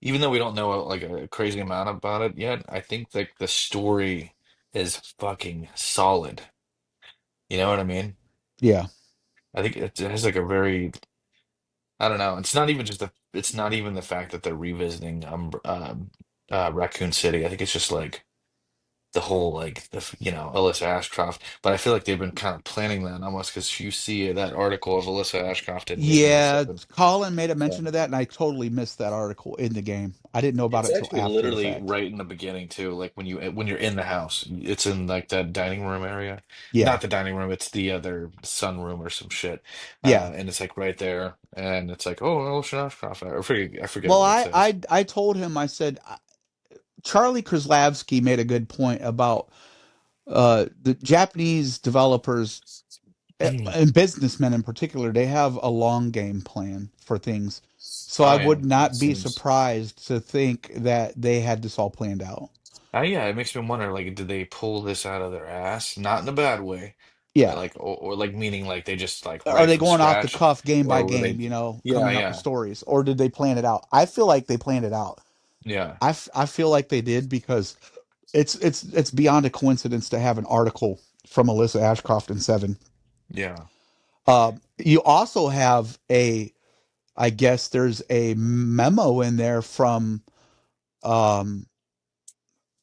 even though we don't know like a crazy amount about it yet, I think like the story is fucking solid. You know what I mean? Yeah. I think it has like a very I don't know. It's not even the fact that they're revisiting Raccoon City. I think it's just like the whole like Alyssa Ashcroft. But I feel like they've been kind of planning that almost because you see that article of Alyssa Ashcroft in Resident Evil Yeah, 7. Colin made a Yeah. mention of that, and I totally missed that article in the game. I didn't know about It's it till actually after the literally fact. right in the beginning too, like when you're in the house. It's in like that dining room area. Yeah, Not the dining room, it's the other sunroom or some shit. yeah. And it's like right there, and it's like, oh, Alyssa Ashcroft. I forget Well, what it says. I told him, I said, Charlie Kraslavsky made a good point about the Japanese developers and businessmen in particular. They have a long game plan for things. So I Oh yeah, would it not be seems. surprised to think that they had this all planned out. Yeah, it makes me wonder, like, did they pull this out of their ass? Not in a bad way, but Yeah. like, or like meaning like they just like Are right they from going off the scratch, cuff game by or were game, they? Yeah, coming up with yeah, stories? Or did they plan it out? I feel like they planned it out. yeah, I feel like they did, because it's beyond a coincidence to have an article from Alyssa Ashcroft in Seven. yeah. You also have I guess there's a memo in there from, um,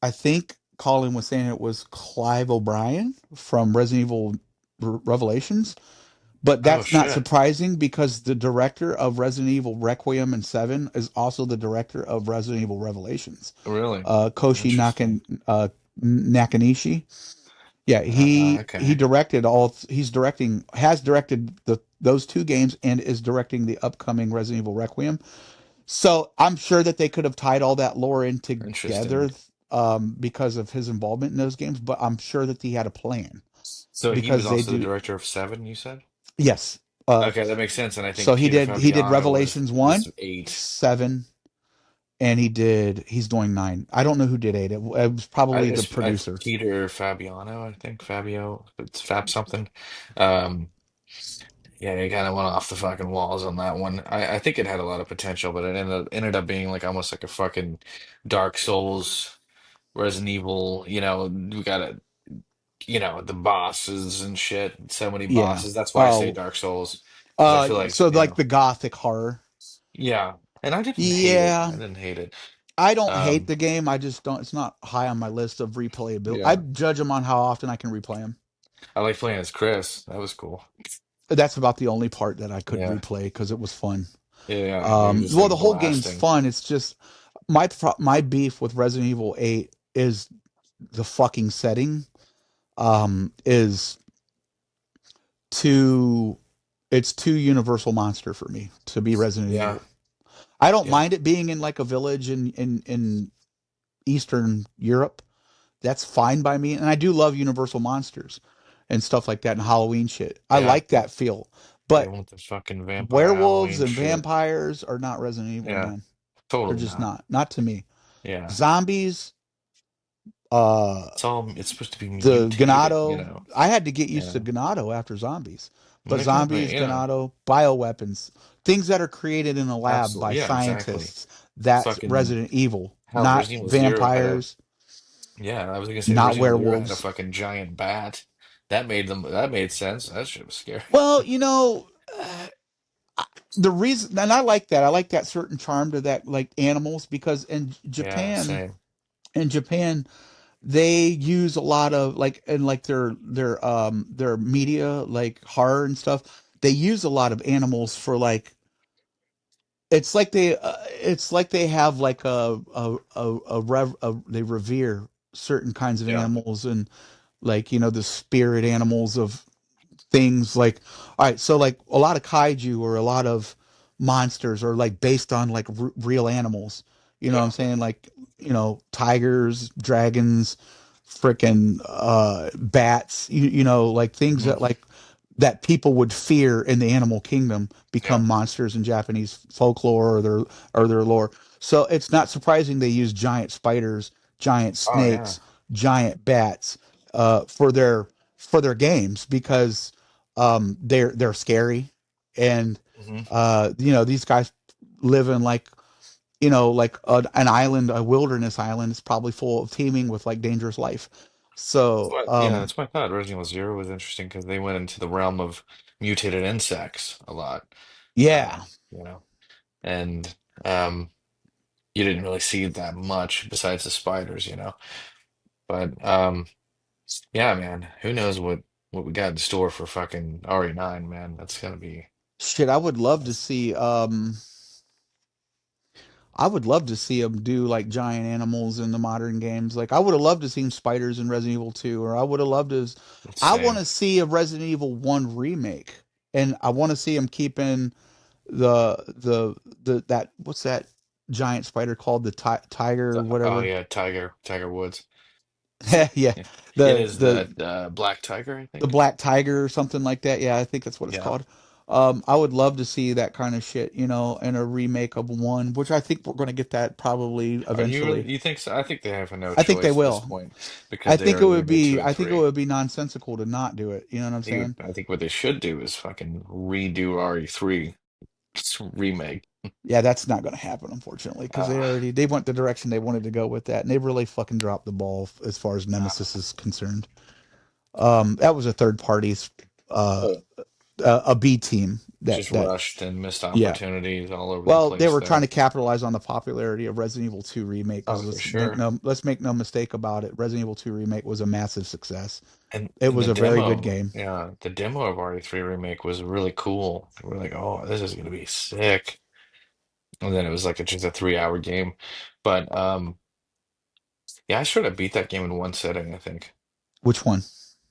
I think Colin was saying it was Clive O'Brien from Resident Evil Revelations, but Oh that's not shit, surprising because the director of Resident Evil Requiem and Seven is also the director of Resident Evil Revelations. really? Koshi Interesting. Nakanishi. Yeah, he Okay, directed all. He's directing, has directed those two games, and is directing the upcoming Resident Evil Requiem. So I'm sure that they could have tied all that lore in interesting. together, because of his involvement in those games. But I'm sure that he had a plan, So he was because they also the do. director of Seven, you said? Yes. Okay, that makes sense. And I So think Peter he did Fabiano Revelations was one, eight. 7, and he's doing 9. I don't know who did 8. It was probably the I producer. Peter Fabiano, I think Fabio, it's Fab something. Um, Yeah, he kind of went off the fucking walls on that one. I think it had a lot of potential, but it ended up being like almost like a fucking Dark Souls, Resident Evil. We got the bosses and shit. So many Yeah. bosses. That's why I say Oh, Dark Souls, because I feel like so like the gothic horror. yeah. And I didn't hate it. Yeah. I didn't hate it. I don't hate Um, the game. I just don't. It's not high on my list of replayability. I yeah, judge them on how often I can replay them. I like playing as Chris. That was cool. That's about the only part that I could Yeah, replay because it was fun. yeah. You're just Well, like the whole game's blasting. fun. It's just my beef with Resident Evil 8 is the fucking setting. Is too It's too Universal Monster for me to be Resident Yeah, Evil. I don't yeah. mind it being in like a village in Eastern Europe. That's fine by me. And I do love Universal Monsters and stuff like that, and Halloween shit. I Yeah, like that feel. they But want the fucking vampire werewolves Halloween and shit. vampires are not Resident Evil, Yeah, man. They're totally just not. not. Not to me. Yeah. Zombies, uh, It's supposed to be the mutated, Ganado. I had to get used to Yeah. Ganado after zombies. But Okay, but zombies, Ganado, bioweapons, things that are created in a lab by absolutely. Yeah, exactly. scientists. That's Fucking Resident Evil, hell, not Resident Evil Zero had a vampires, yeah, I was gonna say not Resident Evil Zero had a werewolves. fucking giant bat. That made sense. That shit was scary. Well, the reason, and I like that. I like that certain charm to that, like animals, because Yeah, same. In Japan, they use a lot of like, and like their media, like horror and stuff. They use a lot of animals for like, it's like they have like they revere certain kinds of Yeah. animals, and like, the spirit animals of things. Like, all right, so like a lot of kaiju or a lot of monsters are like based on like real animals. You know what I'm Yeah. saying? Like, tigers, dragons, freaking bats, like things Hmm. that people would fear in the animal kingdom Yeah. become monsters in Japanese folklore or their lore. So it's not surprising they use giant spiders, giant Oh yeah. snakes, giant bats for their games because they're scary and Hmm. these guys live in like an island, a wilderness island. It's probably full of teeming with like dangerous life. So, Yeah, that's why I thought Resident Evil Zero was interesting because they went into the realm of mutated insects a lot. yeah, You know, and um, you didn't really see that much besides the spiders, you know. But yeah, man, who knows what we got in store for fucking RE9, man. That's gonna be shit. I would love to that's see. I would love to see them do like giant animals in the modern games. Like I would have loved to see spiders in Resident Evil 2, or I would have loved to. I want insane. to see a Resident Evil 1 remake, and I want to see them keeping the that what's that giant spider called the tiger or Oh whatever. yeah, Tiger Woods. Yeah, Yeah. It the is the the Black Tiger, I the think. Black Tiger or something like that. Yeah, I think that's what it's Yeah. called. I would love to see that kind of shit, in a remake of one, which I think we're going to get that probably Are you really, eventually. you think so? I think they have no I think they choice at this will. point I because they think it already would remade two be. and I think it three. would be nonsensical to not do it. You know what I'm Dude, saying? I think what they should do is fucking redo RE3 remake. Yeah, that's not going to happen, unfortunately, because they Uh, already they went the direction they wanted to go with that, and they really fucking dropped the ball as far as uh, Nemesis is concerned. That was a third party's, uh, oh, a B team that just that rushed and missed yeah. opportunities all over the Well, they place were trying there. to capitalize on the popularity of Resident Evil 2 remake Oh, because for let's sure. make no mistake about it. Resident Evil 2 remake was a massive success. It And was the a very good demo, game. yeah, the demo of RE3 remake was really cool. We're like, oh, this is gonna be sick. And then it was like just a 3 hour game. But yeah, I sort of beat that game in one setting, I think. Which one?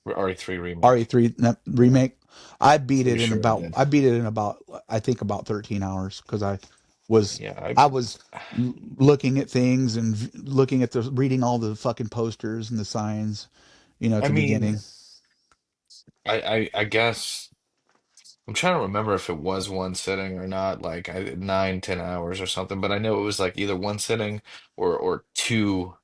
RE3 remake. RE3 Yeah, remake. pretty sure I did. I beat it in about I think about 13 hours because was Yeah, I was looking at things and looking at the reading all the fucking posters and the signs, at I the beginning. mean, I guess I'm trying to remember if it was one sitting or not, like 9, 10 hours or something. But I know it was like either one sitting or two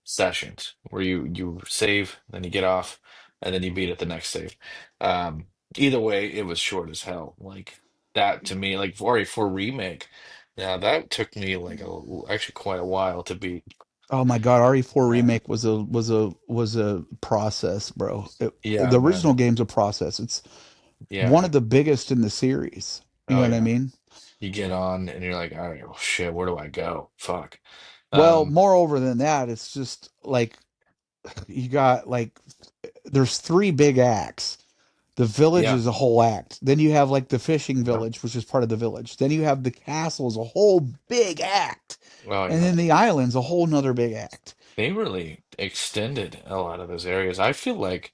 sessions where you save, then you get off, and then you beat it the next save. Um, Either way, it was short as hell. Like that to me, like for remake. Now that took me like actually quite a while to beat. Oh my God, RE4 Uh, remake was a process, bro. yeah, The man. original game's a process. It's one Yeah. of the biggest in the series. You know Oh what I yeah. mean? You get on and you're like, all right, well, shit, where do I go? Fuck. Well, Um, moreover than that, it's just like you got like there's three big acts. The village yeah. is a whole act. Then you have like the fishing Yeah. village, which is part of the village. Then you have the castle as a whole big act. Oh And yeah. then the island's a whole nother big act. They really extended a lot of those areas. I feel like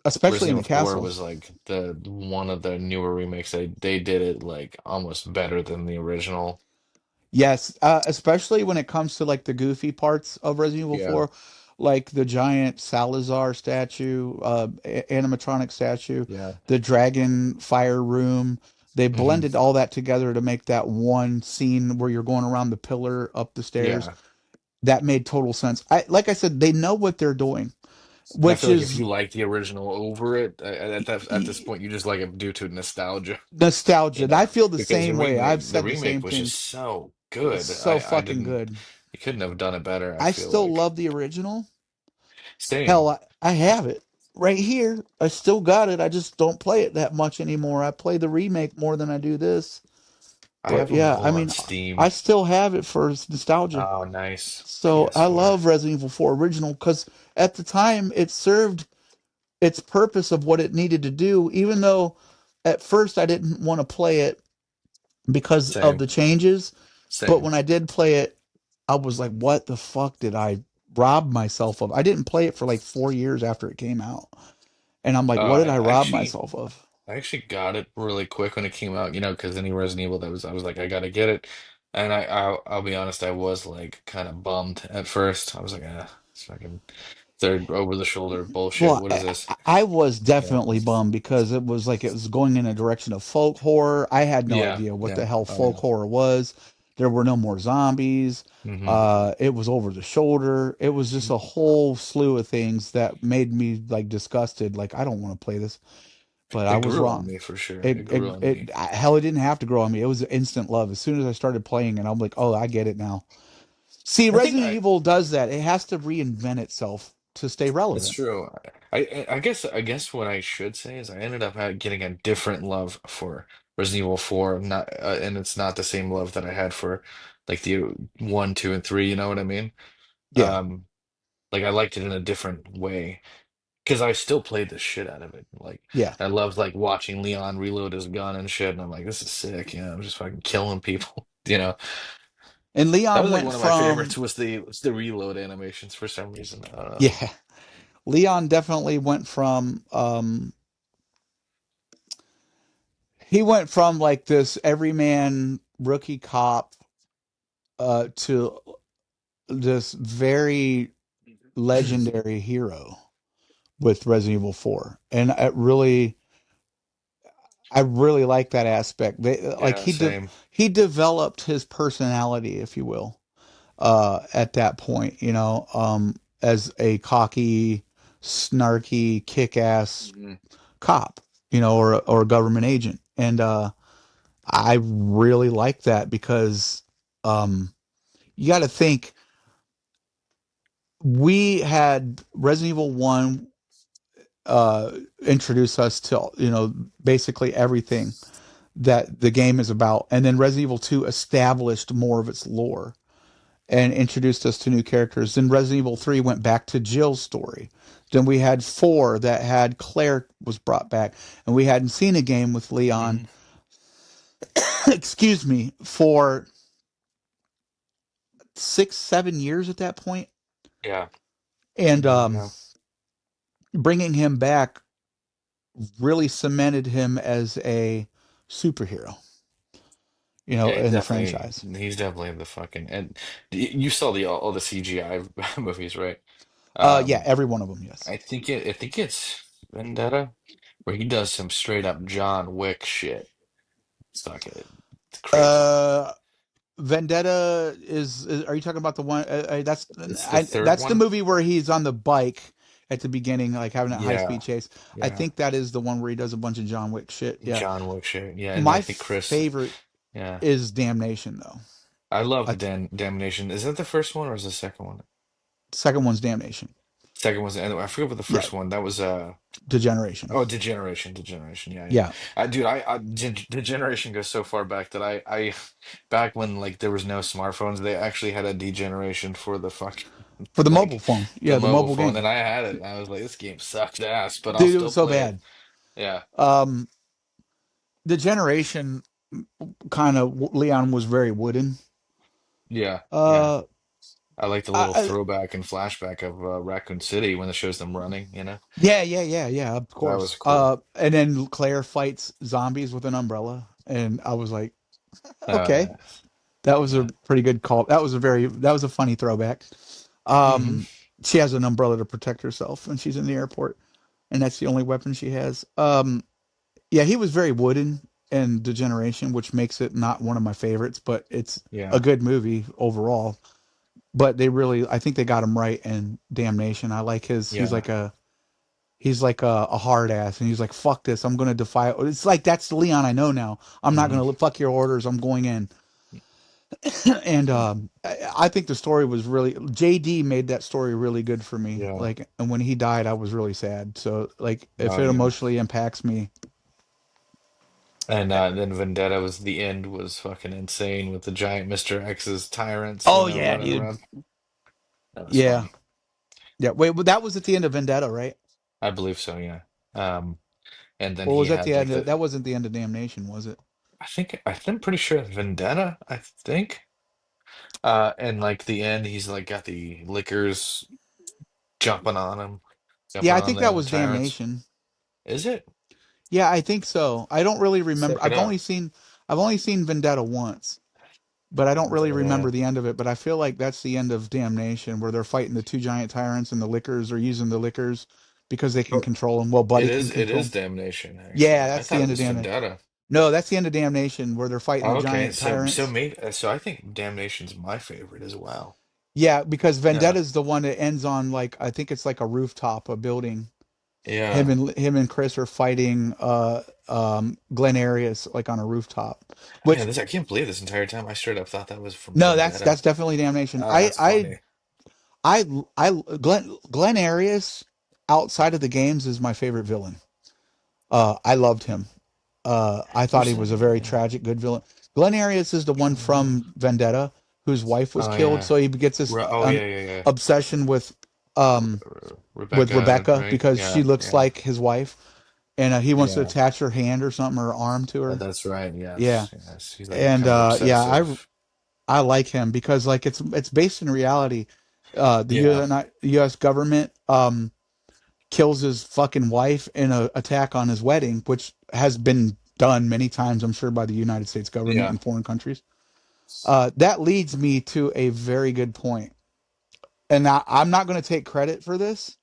Especially in Resident the Evil 4 castle. was like the one of the newer remakes. They did it like almost better than the original. Yes, especially when it comes to like the goofy parts of Resident Evil Yeah. 4, like the giant Salazar statue, animatronic statue, Yeah. the dragon fire room. They Hmm. blended all that together to make that one scene where you're going around the pillar up the stairs. Yeah. That made total sense. Like I said, they know what they're doing, And I which feel like if is you like the original over it, at this point, you just like it due to nostalgia, nostalgia. you And I know, feel the because same way. I've the said the remake same was thing. just so It's good. so I fucking didn't, good. you couldn't have done it better, I I feel still like. love the original. Hell, Same. I have it right here. I still got it. I just don't play it that much anymore. I play the remake more than I do this. I But have them yeah, I both on mean, I Steam. still have it for nostalgia. Oh, nice. So I PS4. love Resident Evil 4 original because at the time it served its purpose of what it needed to do, even though at first I didn't want to play it because of Same. the changes. But Same. when I did play it, I was like, what the fuck did I rob myself of? I didn't play it for like 4 years after it came out. And I'm like, what did I I rob actually myself of? I actually got it really quick when it came out, you know, because any Resident Evil that was I was like, I gotta get it. And I'll be honest, I was like kind of bummed at first. I was like, it's fucking third over the shoulder bullshit. Well, What is this? I was Yeah. definitely bummed because it was like it was going in a direction of folk horror. I had no Yeah. idea what Yeah. the hell Oh folk yeah. horror was. There were no more zombies. Hmm. It was over the shoulder. It was just a whole slew of things that made me like disgusted. Like I don't want to play this, but I It was grew on wrong. me for sure. It grew on me. Hell, it didn't have to grow on me. It was instant love. As soon as I started playing it, I'm like, oh, I get it now. See, I think Resident I Evil does that. It has to reinvent itself to stay That's relevant. true. I guess what I should say is I ended up getting a different love for Resident Evil 4, not and it's not the same love that I had for like the 1, 2, and 3, you know what I mean? Yeah, Um like I liked it in a different way because I still played the shit out of it. Like yeah. I loved like watching Leon reload his gun and shit and I'm like this is sick, I'm just fucking killing people, you know. And That Leon was like went one of my from favorites was the reload animations for some reason. I don't know. yeah, Leon definitely went from he went from like this everyman rookie cop to this very legendary hero with Resident Evil 4. And I really like that aspect. Yeah, same. He developed his personality, if you will, at that point, as a cocky, snarky, kick-ass Mhm. cop, or a government agent. And I really like that because um, you got to think we had Resident Evil 1 introduce us to, basically everything that the game is about. And then Resident Evil 2 established more of its lore and introduced us to new characters. Then Resident Evil 3 went back to Jill's story. Then we had 4 that had Claire was brought back. And we hadn't seen a game with Leon, Mhm. excuse me, for 6, 7 years at that point. Yeah. And Yeah. bringing him back really cemented him as a superhero, Yeah, in the franchise. he's definitely the fucking and you saw the all the CGI movies, right? Yeah, Um, every one of them, yes. I think it's Vendetta where he does some straight up John Wick shit. It's crazy. Uh, Vendetta are you talking about the one? It's the third That's the one. movie where he's on the bike at the beginning, like having that high speed Yeah, chase. I yeah, think that is the one where he does a bunch of John Wick shit. Yeah, John Wick shit. Yeah, and I my think Chris. favorite Yeah, is Damnation, though. I I love th- Damnation. Is that the first one or is the second one? Second one's Damnation. Second was I forget what the Yeah, first one. That was Degeneration. Oh, Degeneration. Yeah, yeah. Yeah, Dude, Degeneration goes so far back that back when like there was no smartphones, they actually had a Degeneration for the fucking for the mobile like phone. the Yeah, the mobile mobile phone, game. and I had it, and I was like, this game sucks ass, but I'll Dude, it was still so play it. bad. Yeah, Um, Degeneration kind of Leon was very wooden. yeah, yeah. Uh, I like the little I, throwback and flashback of Raccoon City when it shows them running. yeah, of That course. was cool. And then Claire fights zombies with an umbrella, and I was like, okay, Yeah, that was a yeah. pretty good call. That was a funny throwback. Hmm. She has an umbrella to protect herself when she's in the airport, and that's the only weapon she has. Yeah, he was very wooden in Degeneration, which makes it not one of my favorites, but it's a Yeah, good movie overall. But I think they got him right in Damnation. I like yeah. he's like a hard ass, and he's like, fuck this, I'm gonna defy it. It's like that's the Leon I know now. I'm not Hmm. gonna fuck your orders, I'm going in. And I think the story was really JD made that story really good for me. Yeah. Like, and when he died, I was really sad. So like, if Oh it yeah. emotionally impacts me, And then Vendetta was the end was fucking insane with the giant Mr. X's tyrants, oh yeah, running dude. around. That was Yeah, funny. yeah. Wait, well, that was at the end of Vendetta, right? I believe so, yeah. Um, and then Or he was that the had like end that wasn't the end of Damnation, was it? I'm pretty sure Vendetta, I think. And like the end, he's like got the liquors jumping on him, Yeah, jumping I on think that the was tyrants. Damnation. Is it? Yeah, I think so. I don't really remember. Check it out. I've only seen Vendetta once. but I don't really remember Yeah. the end of it. But I feel like that's the end of Damnation, where they're fighting the two giant tyrants, and the lickers are using the lickers because they can Oh, control them. Well, Buddy can it control is 'em. Damnation, Yeah, actually. I that's the thought it end of was Damnation. Vendetta. No, that's the end of Damnation, where they're fighting the Oh, okay, giant tyrants. so I think Damnation's my favorite as well. Yeah, because Yeah. Vendetta's the one that ends on like I think it's like a rooftop, a building. Yeah. Him and Chris are fighting Glen Arias like on a rooftop. Man, Which this I can't believe this entire time I straight up thought that was from no, Vendetta. that's definitely Damnation. Oh, that's funny. Glen Arias outside of the games is my favorite villain. I loved him. I thought Who's he was a very that? tragic good villain. Glen Arias is the one from Vendetta whose wife was Oh killed, yeah. so he gets this Oh yeah, yeah, yeah. obsession um with Rebecca, Rebecca right? because she Yeah, looks yeah, like his wife, and he wants to yeah. attach her hand or something or arm to her. That's right. Yeah, Yes, yes. He's like and kind of yeah, obsessive. I like him because like it's based in reality. The Yeah, U.S. government kills his fucking wife in a attack on his wedding, which has been done many times, I'm sure, by the United States government yeah. in foreign countries. That leads me to a very good point, and I'm not going to take credit for this.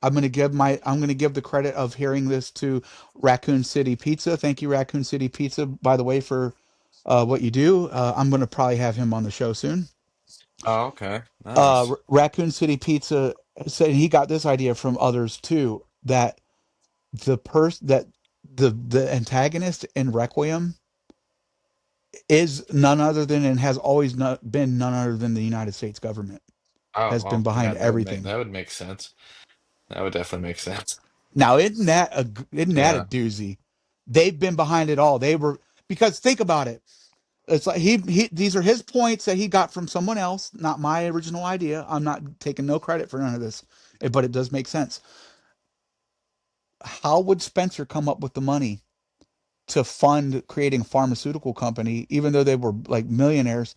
I'm going to give the credit of hearing this to Raccoon City Pizza. Thank you, Raccoon City Pizza, by the way, for what you do. I'm going to probably have him on the show soon. Oh, okay. Nice. Raccoon City Pizza said he got this idea from others too, that the antagonist in Requiem is none other than and has always not been none other than the United States government Oh, has been well, yeah, behind everything. that would make sense. That would definitely make sense. Now, isn't that a Yeah, doozy? They've been behind it all. They were because think about it. It's like he these are his points that he got from someone else, not my original idea. I'm not taking no credit for none of this, but it does make sense. How would Spencer come up with the money to fund creating a pharmaceutical company, even though they were like millionaires?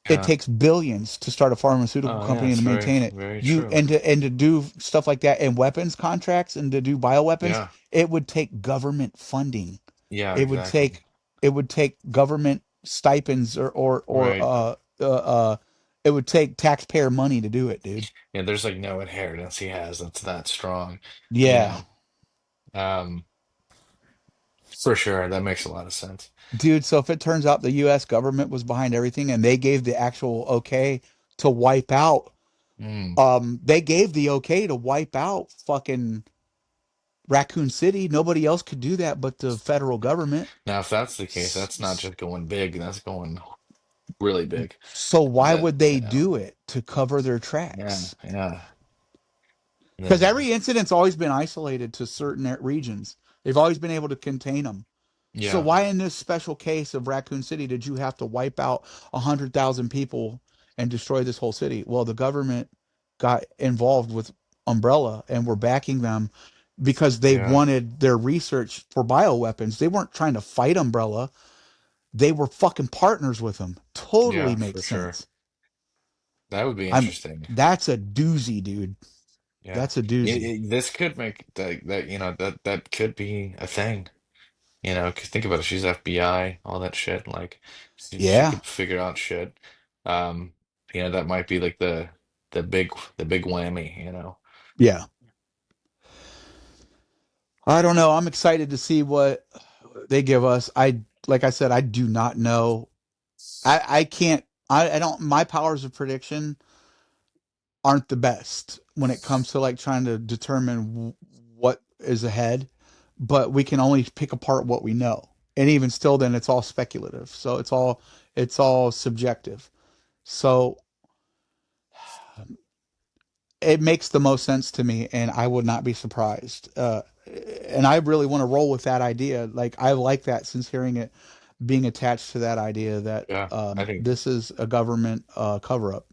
It yeah. takes billions to start a pharmaceutical Oh, yeah. company and It's to very, maintain it. very You true. and to do stuff like that and weapons contracts and to do bioweapons, Yeah, it would take government funding. yeah. It would Exactly. take it would take government stipends or Right. it would take taxpayer money to do it, dude. Yeah. There's like no inheritance he has that's that strong. You Yeah. know. Um, for sure. That makes a lot of sense. Dude, so if it turns out the US government was behind everything and they gave the actual okay to wipe out Mm. they gave the okay to wipe out fucking Raccoon City. Nobody else could do that but the federal government. Now, if that's the case, that's not just going big. That's going really big. So why That, would they do it to cover their yeah, tracks? yeah. Because Yeah. every incident's always been isolated to certain regions. They've always been able to contain them. So Yeah. why in this special case of Raccoon City did you have to wipe out 100,000 people and destroy this whole city? Well, the government got involved with Umbrella and were backing them because they Yeah. wanted their research for bioweapons. They weren't trying to fight Umbrella. They were fucking partners with them. Totally Yeah, for makes sure. sense. That would be I'm interesting. That's a doozy, dude. Yeah. That's a doozy. This could make that, that could be a thing. 'Cause think about it. She's FBI, all that shit. Like, she Yeah. could figure out shit. Um, that might be like the big the big whammy. Yeah. I don't know. I'm excited to see what they give us. Like I said, I do not know. I can't I don't my powers of prediction aren't the best when it comes to like trying to determine what is ahead, but we can only pick apart what we know. And even still then it's all speculative. So it's all subjective. So it makes the most sense to me and I would not be surprised. And I really want to roll with that idea. Like I like that since hearing it being attached to that idea that Yeah. I think this is a government cover up.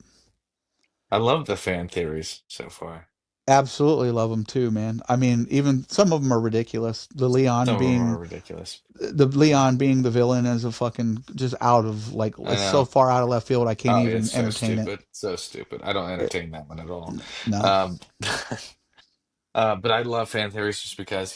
I love the fan theories so far. Absolutely love them too, man. I mean, even some of them are ridiculous. Some of them are ridiculous. The Leon being the villain is a fucking just out of like I it's so know. far out of left field I can't Oh, it's even so entertain it. stupid. So stupid. I don't entertain that one at all. No. Um, but I love fan theories just because.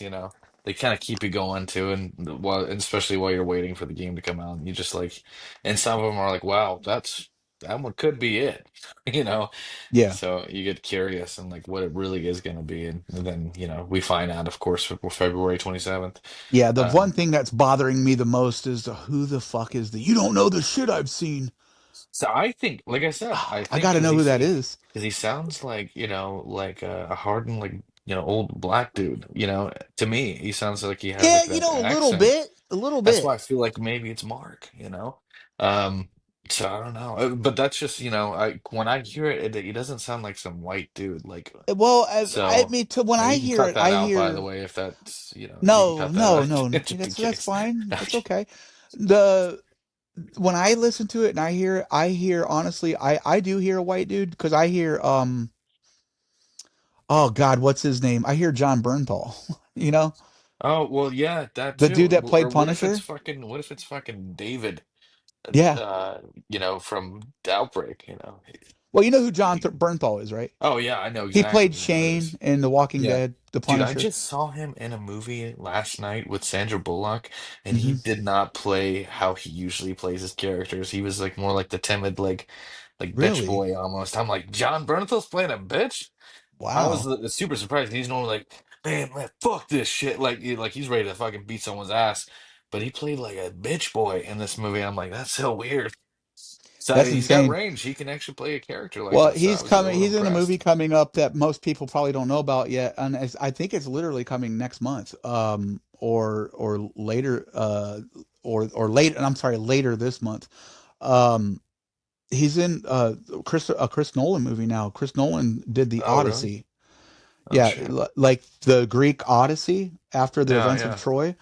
they kind of keep you going too, and while and especially while you're waiting for the game to come out, and you just like, and some of them are like, wow, that one could be it, you know. Yeah. So you get curious and like what it really is going to be, and then we find out, of course, for February 27th. Yeah, the one Um, thing that's bothering me the most is who the fuck is the you don't know the shit I've seen. so I think, like I said, I I think got to because know who that is. he sounds like like a hardened like old black dude. To me, he sounds like he has Yeah, like that a little accent. bit, a little That's bit. why I feel like maybe it's Mark. Um, so I don't know. But that's just, I when I hear it, it doesn't sound like some white dude. Like, Well, I so mean, when I you can hear cut it, that I out, by the hear way, if that's, you can no, cut that no, out no. just in That's case. fine. That's okay. The When I listen to it and I hear it, I hear honestly, I do hear a white dude because I hear oh God, what's his name? I hear John Bernthal. You know, Oh, well, yeah, that the too. dude that Or played Punisher. what if it's fucking David, Yeah. from Outbreak, Well, you know who John Bernthal is, right? Oh yeah, I know He played exactly who that Shane is. in The Walking Yeah. Dead, The Dude, I Punisher. just saw him in a movie last night with Sandra Bullock, and he Hmm. did not play how he usually plays his characters. He was like more like the timid, like bitch Really? boy almost. I'm like, John Bernthal's playing a bitch? I was Wow. super surprised. He's normally like, man, fuck this shit. Like, like he's ready to fucking beat someone's ass. But he played like a bitch boy in this movie. I'm like, that's so weird. So That's he's got insane. range. He can actually play a character like Well, that. So I was a little He's in a movie impressed. coming up that most people probably don't know about yet, and I think it's literally coming next month, or later, or late. I'm sorry, later this month. Um, he's in a Chris Nolan movie now. Chris Nolan did the Oh, really? Odyssey. Oh, Yeah, shit. like the Greek Odyssey after the Yeah, events of yeah. Troy.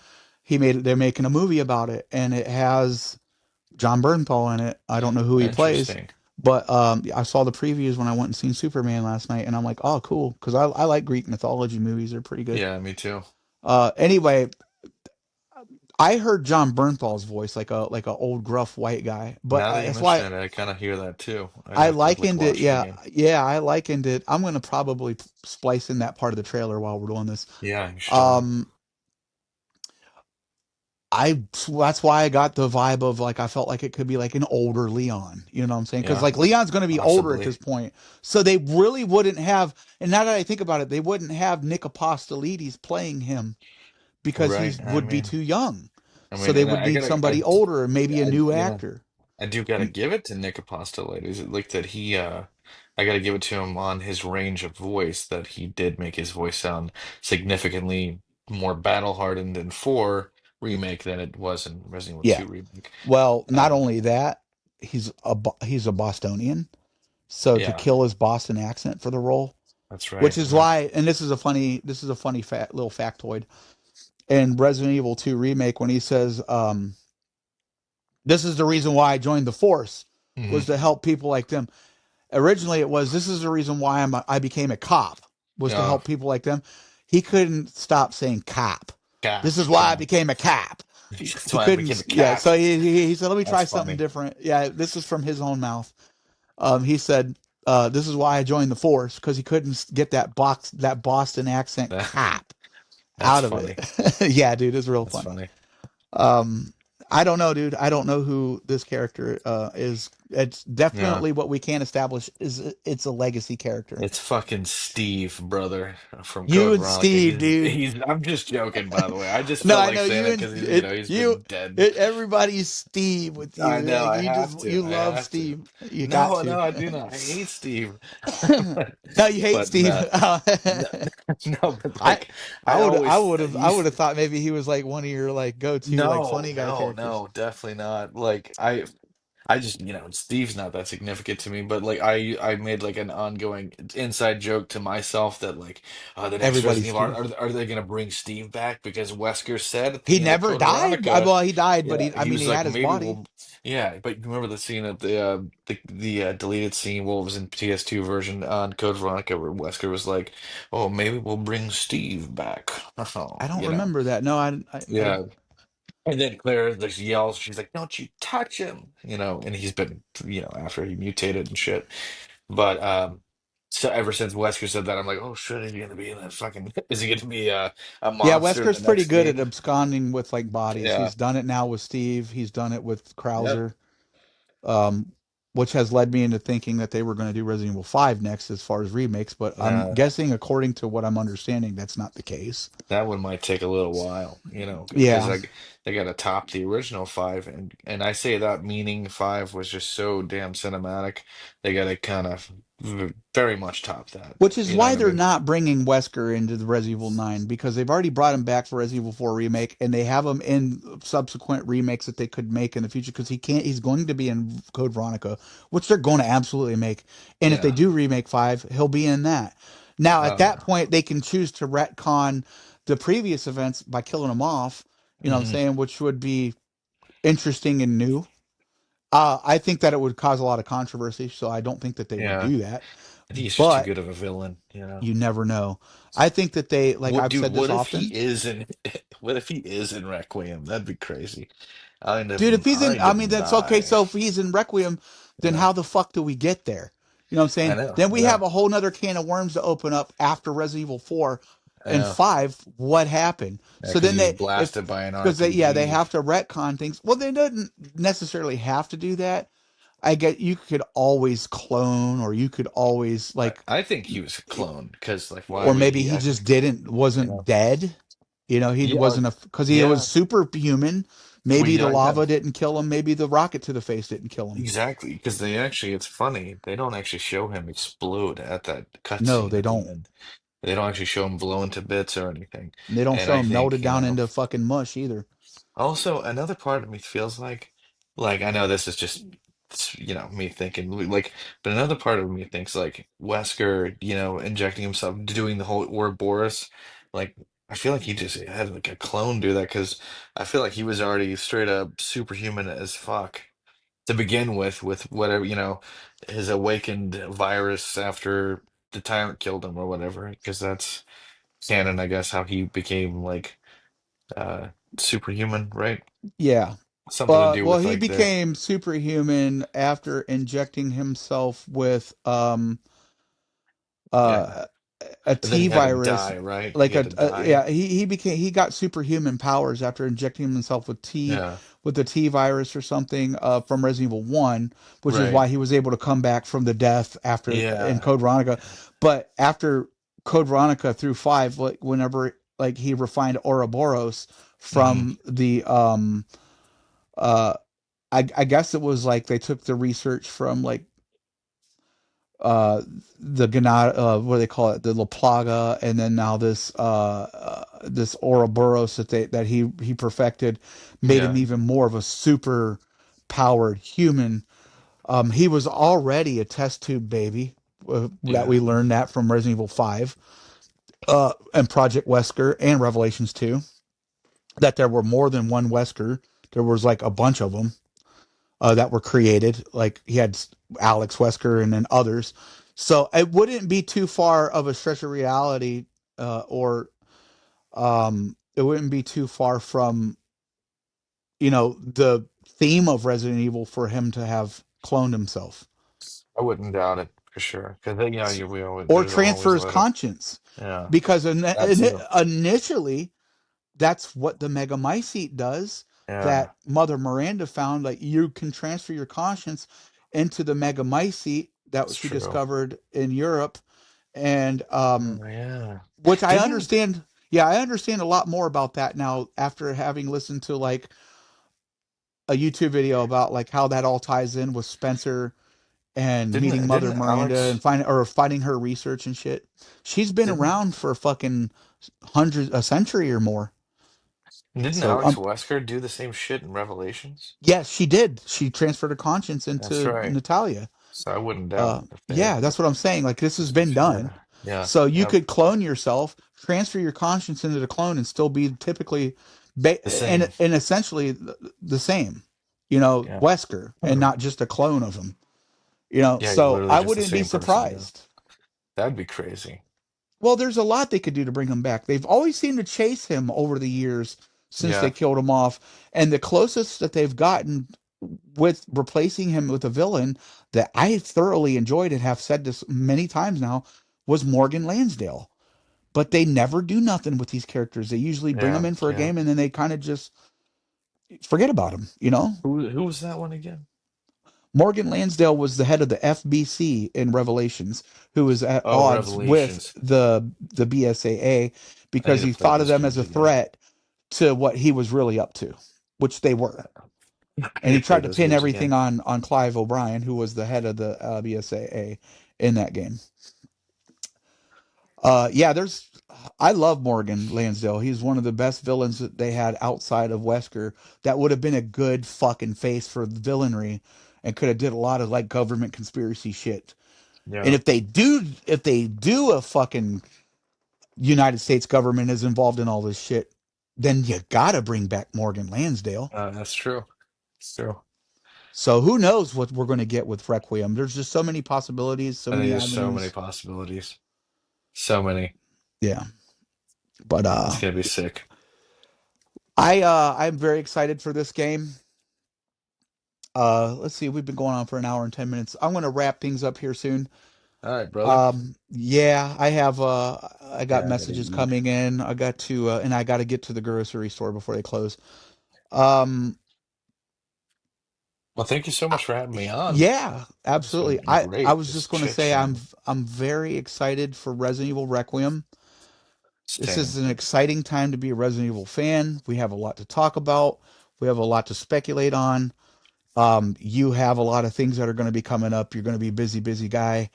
They're making a movie about it, and it has John Bernthal in it. I don't know who he plays, Interesting. but I saw the previews when I went and seen Superman last night, and I'm like, oh, cool, because I like Greek mythology movies. They're pretty good. Yeah, me too. Anyway, I heard John Bernthal's voice like a old gruff white guy, but Now that you that's why mention it, I kind of hear that too. I'd I have to like likened it. watch it Yeah, again. yeah, I likened it. I'm gonna probably splice in that part of the trailer while we're doing this. Yeah, you should totally. Um, I That's why I got the vibe of like I felt like it could be like an older Leon. You know what I'm saying? Because Yeah, like Leon's going to be older at possibly. this point, so they really wouldn't have. And now that I think about it, they wouldn't have Nick Apostolides playing him because he Right. would be too young. I So mean, they and would I need gotta, somebody older and maybe a new yeah, actor. I do gotta Mm. give it to Nick Apostolides. It like that I gotta give it to him on his range of voice that he did make his voice sound significantly more battle hardened in 4 remake than it was in Resident Evil Yeah. 2 remake. Well, not Um, only that, he's a Bostonian, so to yeah, kill his Boston accent for the role, that's which right. is Yeah. why, and this is a funny little factoid in Resident Evil 2 remake when he says, "This is the reason why I joined the Force Hmm. was to help people like them." Originally, it was, "This is the reason why I became a cop was to Yeah. help people like them." He couldn't stop saying "cop." Cap. This is why I Yeah. became a cop. That's He why I became couldn't. a Yeah, cap. so he said, "Let me That's try something funny. different." Yeah, this is from his own mouth. He said, "This is why I joined the Force because he couldn't get that Boston accent That, cop that's out of it." funny. Yeah, dude, it's real That's funny. funny. Um, I don't know, dude. I don't know who this character is. It's Yeah. definitely what we can establish is it's a legacy character. It's fucking Steve, brother, from You Code and Veronica. Steve, dude. I'm just joking, by the way. I just No, felt I like know saying you it and because he's you. been dead. Everybody's Steve with I you. know, Like I have to. you I love have to. Steve. You got No, to. no, I do not. I hate Steve. But, No, you hate but Steve. no, no, no, but I like I always I used would have thought maybe he was like one of your like go to like no, funny guy no, characters. no, definitely not. Like I just, Steve's not that significant to me, but like I made like an ongoing inside joke to myself that like the next Everybody's Resident Evil Steve. are they gonna bring Steve back? Because Wesker said at He the end of never Code died. Veronica, Well, he died, but yeah, I he mean, was he like had his maybe body. we'll yeah, but you remember the scene at the deleted scene, what was in PS2 version on Code Veronica where Wesker was like, oh, maybe we'll bring Steve back. I Oh, don't remember that. No, I yeah. And then Claire just yells, she's like, "Don't you touch him!" And he's been, after he mutated and shit. But So ever since Wesker said that, I'm like, oh shit, is he gonna be in that fucking? Is he gonna be a Yeah, monster in the Wesker's pretty next good at game? absconding with like bodies. Yeah. He's done it now with Steve. He's done it with Yep. Krauser, um, which has led me into thinking that they were going to do Resident Evil 5 next as far as remakes. But I'm Yeah. guessing, according to what I'm understanding, that's not the case. That one might take a little while, because Yeah, like they got to top the original five, and I say that meaning five was just so damn cinematic. They got to kind of very much top that. which is You know why what I they're mean? not bringing Wesker into the Resident Evil 9 because they've already brought him back for Resident Evil 4 remake and they have him in subsequent remakes that they could make in the future because he's going to be in Code Veronica, which they're going to absolutely make. And if they Yeah. do remake 5, he'll be in that. Now, at that Uh, point, they can choose to retcon the previous events by killing him off, you know what I'm mhm. saying, which would be interesting and new. I think that it would cause a lot of controversy, so I don't think that they would Yeah. do that. I think he's just too But good of a villain. you never know. I think that they, like What, I've dude? said this What if he often, is in? What if he is in Requiem? That'd be crazy. dude. If he's in, I'd I mean, that's okay. die. So if he's in Requiem, then Yeah, how the fuck do we get there? You know what I'm I saying? know. Then we have Yeah, a whole nother can of worms to open up after Resident Evil 4 and yeah, 5. What happened? yeah. So Because then he's they, if blasted by an because they RPG. have to retcon things. Well, they didn't necessarily have to do that. I get you could always clone, or you could always like I think he was a clone. Because like, why or would maybe he? he just didn't You wasn't know. dead. You know, he Yeah, wasn't a because he was yeah. superhuman. Well, Maybe the yeah. lava didn't kill him. Maybe the rocket to the face didn't kill him. Exactly. Because they actually, it's funny. They don't actually show him explode at that No, cutscene they at the don't. end. They don't actually show him blow into bits or anything. And they don't And show I him think, melted down into fucking mush either. also, another part of me feels like I know this is just me thinking but another part of me thinks like Wesker, injecting himself, doing the whole Ouroboros, like I feel like he just had like a clone do that because I feel like he was already straight up superhuman as fuck to begin with whatever his awakened virus after the tyrant killed him or whatever because that's canon, I guess, how he became like uh superhuman, right? Yeah. Something to But do well, with he like the became superhuman after injecting himself with yeah. uh a And then T he had to virus, die, right? He like had to die. yeah, he got superhuman powers after injecting himself with Yeah, the T virus or something from Resident Evil 1, which is right. why he was able to come back from the death after in Yeah, Code Veronica. But after Code Veronica through 5, like whenever like he refined Ouroboros hmm, from the uh I guess it was like they took the research from like uh the Ganada, what do they call it, the La Plaga, and then now this Ouroboros that he perfected made him yeah, even more of a super powered human. He was already a test tube baby, that we yeah. learned that from Resident Evil 5, and Project Wesker and Revelations 2, that there were more than one Wesker. There was like a bunch of them that were created. Like he had Alex Wesker and then others. So it wouldn't be too far of a stretch of reality, or it wouldn't be too far from the theme of Resident Evil for him to have cloned himself I wouldn't doubt it for sure. Because we always or there's transfer always his little. conscience, Yeah, because that too. initially that's what the Megamycete does. Yeah, That Mother Miranda found, like you can transfer your conscience into the Megamycete that it's she true. discovered in Europe, and Oh yeah. which I Didn't understand. Yeah, I understand a lot more about that now after having listened to like a YouTube video about like how that all ties in with Spencer and meeting Mother didn't Miranda and Alex finding her research and shit. She's been didn't around for fucking a century or more. didn't So Alex Wesker do the same shit in Revelations? yes, she did. She transferred her conscience That's into right. Natalia. So I wouldn't doubt if they Yeah, that's what I'm saying. Like this has been done. yeah, yeah, So you yep. could clone yourself, transfer your conscience into the clone, and still be typically, The same. and essentially the same. Yeah. Wesker, and not just a clone of him. Yeah, you're So literally I just the wouldn't be same person, yeah. surprised. That'd be crazy. Well, there's a lot they could do to bring him back. They've always seemed to chase him over the years since they Yeah. killed him off, and the closest that they've gotten. with replacing him with a villain that I thoroughly enjoyed and have said this many times now was Morgan Lansdale. But they never do nothing with these characters. They usually bring them Yeah, in for a yeah. game and then they kind of just forget about them, you know? Who was that one again? Morgan Lansdale was the head of the FBC in Revelations, who was at Oh, odds with Revelations. the BSAA I need because to he play thought of those them as games a again. threat to what he was really up to, which they were. I And need he to play tried to those pin games everything again. on Clive O'Brien, who was the head of the BSAA in that game. Yeah, there's. I love Morgan Lansdale. He's one of the best villains that they had outside of Wesker. That would have been a good fucking face for villainry, and could have did a lot of like government conspiracy shit. And Yeah, if they do a fucking United States government is involved in all this shit, then you gotta bring back Morgan Lansdale. that's true. It's true. So who knows what we're going to get with Requiem? There's just so many possibilities, so I think many there's so many avenues. possibilities. So many. Yeah, but It's gonna be sick. I'm very excited for this game. Let's see, we've been going on for an hour and 10 minutes. I'm going to wrap things up here soon. All right, brother. Yeah, I got Yeah, I gotta messages eat. coming in. I got to and I got to get to the grocery store before they close. Um, Well, thank you so I, much for having me on. yeah, It's absolutely. been I great was just just going to say chit-chatting. I'm very excited for Resident Evil Requiem. This is Same. an exciting time to be a Resident Evil fan. We have a lot to talk about. We have a lot to speculate on. You have a lot of things that are going to be coming up. You're going to be a busy, busy guy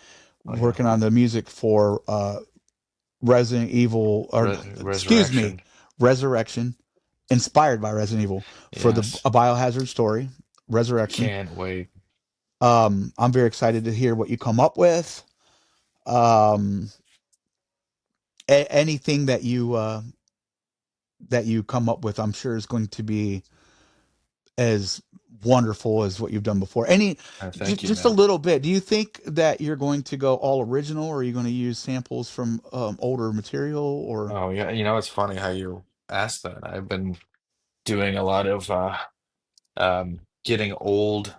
Oh yeah. working on the music for Resident Evil, or excuse me, Resurrection. Resurrection, inspired by Resident Evil for the Yes. a Biohazard story, Resurrection. Can't wait. I'm very excited to hear what you come up with. Um, anything that you come up with, I'm sure is going to be as wonderful as what you've done before. Thank you, Just a man. little bit. Do you think that you're going to go all original, or are you going to use samples from older material? Or Oh yeah, it's funny how you asked that. I've been doing a lot of getting old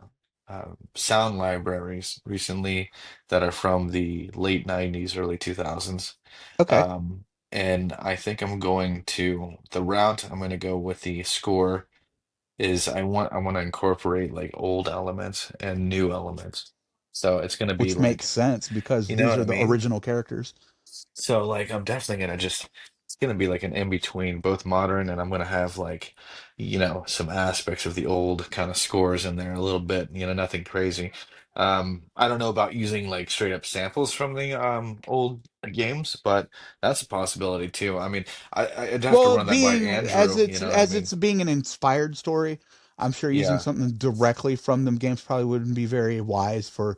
sound libraries recently that are from the late 90s, early 2000s. okay, And I think I'm going to the route I'm going to go with the score is I want to incorporate like old elements and new elements. So it's going to be which makes like, sense because you know these what are I the mean? original characters. So like I'm definitely gonna just it's gonna be like an in between both modern and I'm gonna have like some aspects of the old kind of scores in there a little bit, nothing crazy. I don't know about using like straight up samples from the old games, but that's a possibility too. I mean, I'd have to Well, run that by being Andrew, you know what I as mean? it's being an inspired story, I'm sure using Yeah. something directly from them games probably wouldn't be very wise for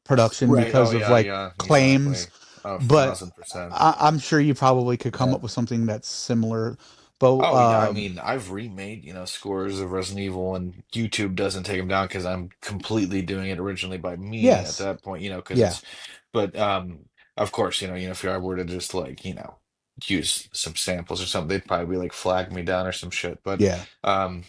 production Right. Oh because of yeah, like yeah, claims. exactly. A But 1000%. I'm sure you probably could come Yeah. up with something that's similar. But Oh yeah, I mean, I've remade, scores of Resident Evil and YouTube doesn't take them down because I'm completely doing it originally by me at yes, that point, because yeah, but of course, if I were to just like, use some samples or something, they'd probably like flag me down or some shit. But yeah. um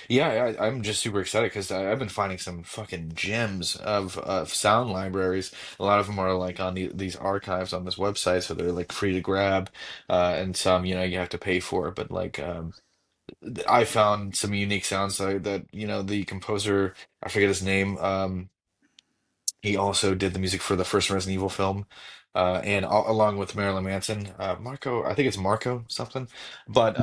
yeah, I'm just super excited because I've been finding some fucking gems of sound libraries. A lot of them are like on these archives on this website, so they're like free to grab, and some, you have to pay for. But like, I found some unique sounds that the composer, I forget his name. He also did the music for the first Resident Evil film, and along with Marilyn Manson, Marco, I think it's Marco something, but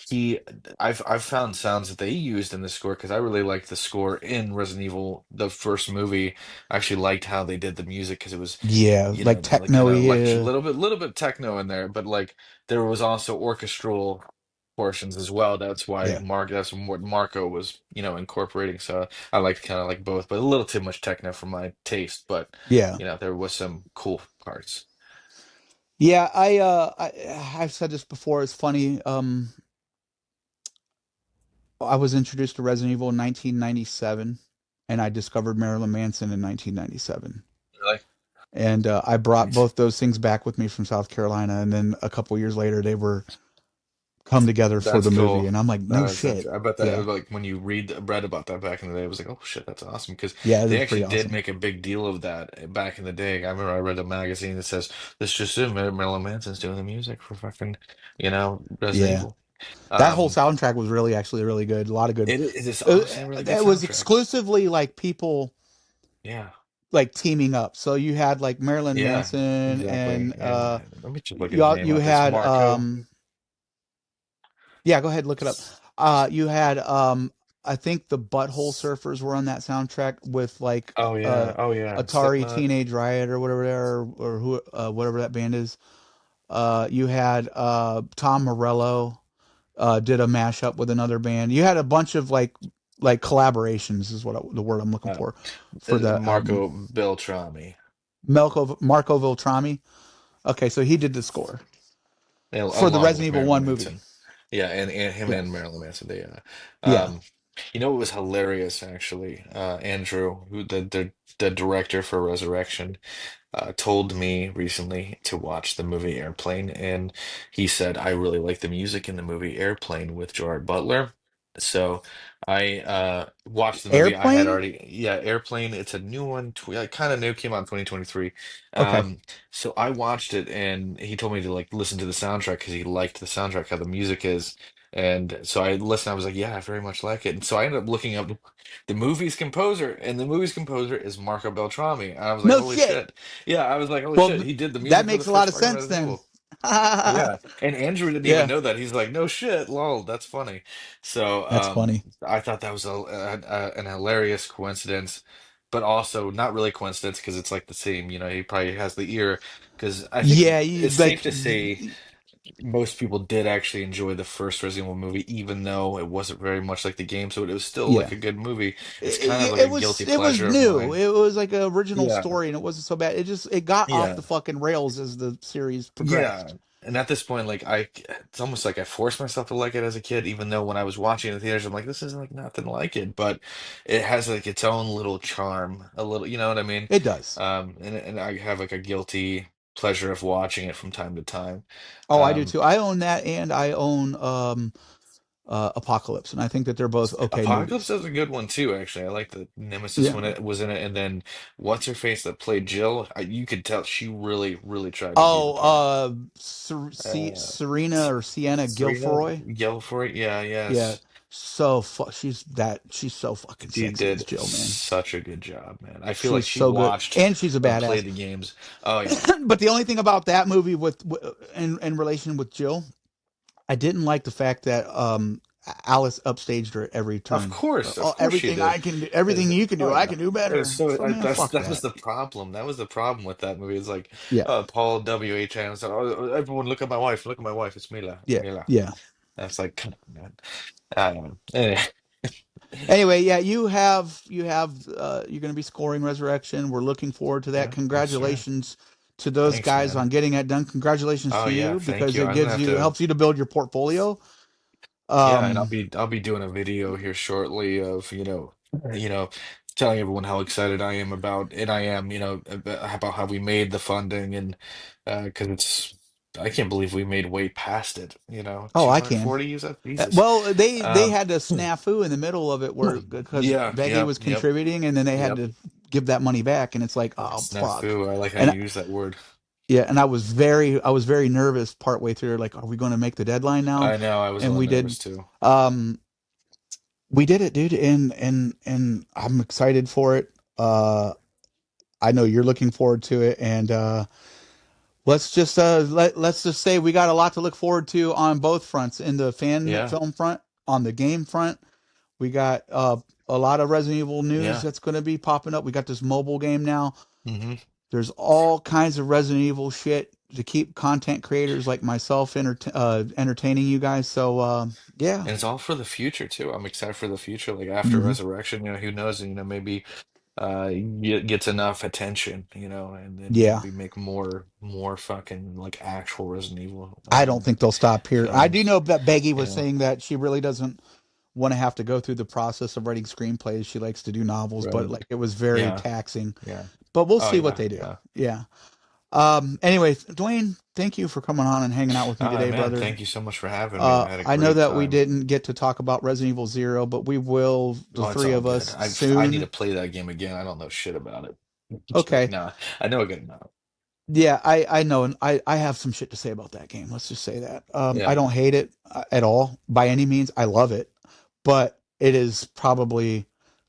he, I've found sounds that they used in the score because I really liked the score in Resident Evil, the first movie. I actually liked how they did the music because it was, Yeah, like like kind of electric, techno. little bit techno in there, but like there was also orchestral portions as well. Yeah, That's what Marco was, incorporating. So I liked kind of like both, but a little too much techno for my taste. But yeah, there was some cool parts. yeah. I've said this before. It's funny. I was introduced to Resident Evil in 1997, and I discovered Marilyn Manson in 1997. Really? And I brought Nice. both those things back with me from South Carolina. And then a couple years later, they were come together for That's the movie, cool. and I'm like, That no is shit. I bet that Yeah, like when you read about that back in the day, it was like, oh shit, that's awesome. Because yeah, it they was actually pretty did awesome. make a big deal of that back in the day. I remember I read a magazine that says this just in, Marilyn Manson's doing the music for fucking, Resident Yeah, Evil. that whole Um, soundtrack was really actually really good. A lot of good. it is Uh, honestly a really good it was soundtrack. exclusively like people Yeah. like teaming up. So you had like Marilyn Yeah, Manson exactly. and And let me just look his you name you up. It's had Marco. yeah, go ahead, look it up. You had I think the Butthole Surfers were on that soundtrack with like Oh yeah. Oh yeah. Atari Slipknot. Teenage Riot or whatever they are, or who whatever that band is. You had Tom Morello did a mashup with another band. You had a bunch of like collaborations is the word I'm looking Uh, for the album. Marco Beltrami. Marco Viltrami. Okay, so he did the score for the Along Resident with Evil Marilyn 1 movie. Manson. Yeah, and him Yeah. and Marilyn Manson. They Yeah. you know what was hilarious actually? Andrew, who the director for Resurrection, told me recently to watch the movie Airplane, and he said, I really like the music in the movie Airplane with Gerard Butler. So I watched the movie. I had Airplane? already, yeah, Airplane. It's a new one, kind of new, came out in 2023. Okay. So I watched it, and he told me to like listen to the soundtrack because he liked the soundtrack, how the music is. And so I listened. I was like, yeah, I very much like it. And so I ended up looking up the movie's composer, and the movie's composer is Marco Beltrami. And I was like, No holy shit. shit. Yeah, I was like, holy Well, shit, he did the that music for the makes a lot first of fucking sense Resident then. Evil. Yeah, and Andrew didn't even Yeah, know that. He's like, "No shit, lol, that's funny." So, that's funny. I thought that was an hilarious coincidence, but also not really coincidence because it's like the same. He probably has the ear because I think Yeah, it's safe like to say most people did actually enjoy the first Resident Evil movie, even though it wasn't very much like the game. So it was still like yeah. a good movie. It's kind of It, like it a was guilty it was pleasure of new. mine. It was like an original Yeah, story, and it wasn't so bad. It got off yeah. the fucking rails as the series Yeah. progressed. And at this point, like it's almost like I forced myself to like it as a kid, even though when I was watching it in the theaters, I'm like, this is like nothing like it, but it has like its own little charm, a little, you know what I mean? It does. And I have like a guilty pleasure of watching it from time to time. Oh, I do Um, too. I own that, and I own Apocalypse, and I think that they're both okay Apocalypse movies. is a good one too, actually. I like the Nemesis Yeah. when it was in it, and then what's her face that played Jill? You could tell she really, really tried to be the Oh, part. Uh, Serena or Sienna Serena Guilfoyle. Gelford, yeah, Yeah, yes. she's so fucking She sexy as did Jill, man. such a good job, man. I feel like She's she so good, watched and she's a and badass. played the games. Oh yeah. But the only thing about that movie in relation with Jill, I didn't like the fact that Alice upstaged her at every turn. Of course she Everything did. I can do, everything Is you can oh do, I yeah. can do It was better. so So man, fuck that was that. the problem. That was the problem with that movie. It's like Yeah, Paul W.H. Anderson. Oh, everyone look at my wife. Look at my wife. It's Mila. yeah, Mila. yeah. That's like, come on, man. I don't know. Anyway. Anyway, yeah, you're going to be scoring Resurrection. We're looking forward to that. Yeah, yes, sir. Congratulations to those Thanks, guys man. on getting that done. Congratulations Oh to yeah, you thank because you. it I'm gonna gives have you to. helps you to build your portfolio. Yeah, and Um, I'll be doing a video here shortly of, you know, telling everyone how excited I am about, and I am, about how we made the funding and because I can't believe we made way past it, oh, I can. 240 is that? Jesus. Well, they Um, had a snafu in the middle of it where because yeah, Veggie was yep, contributing and then they had yep. to give that money back, and it's like, oh fuck. Snafu. I like how And you use that word. yeah, and I was very nervous partway through. Like, are we going to make the deadline now? I know, I was a And little we did. nervous too. Um, we did it, dude, and I'm excited for it. I know you're looking forward to it, and let's just say we got a lot to look forward to on both fronts. In the fan Yeah, film front, on the game front, we got a lot of Resident Evil news yeah. that's going to be popping up. We got this mobile game now. Hmm. There's all kinds of Resident Evil shit to keep content creators like myself entertaining you guys. So yeah, And it's all for the future too. I'm excited for the future. Like after hmm Resurrection, who knows? Maybe gets enough attention, and then yeah. we make more fucking like actual Resident Evil I don't think they'll stop here. I do films. know that Beggy was Yeah. saying that she really doesn't want to have to go through the process of writing screenplays. She likes to do novels, but Right. like it was very Yeah. taxing. Yeah. But we'll Oh see what yeah. they do. Yeah. Yeah. Anyways, Duane, thank you for coming on and hanging out with me All right, today, man. brother. Thank you so much for having me. I had a I know great that we time. didn't get to talk about Resident Evil Zero, but we will, the Oh, it's three all of good. us, I need to soon. play that game again. I don't know shit about it. But Okay. no, I know a good amount. Yeah, I know, and I have some shit to say about that game. Let's just say that. I Yeah, don't hate it at all by any means. I love it, but it is probably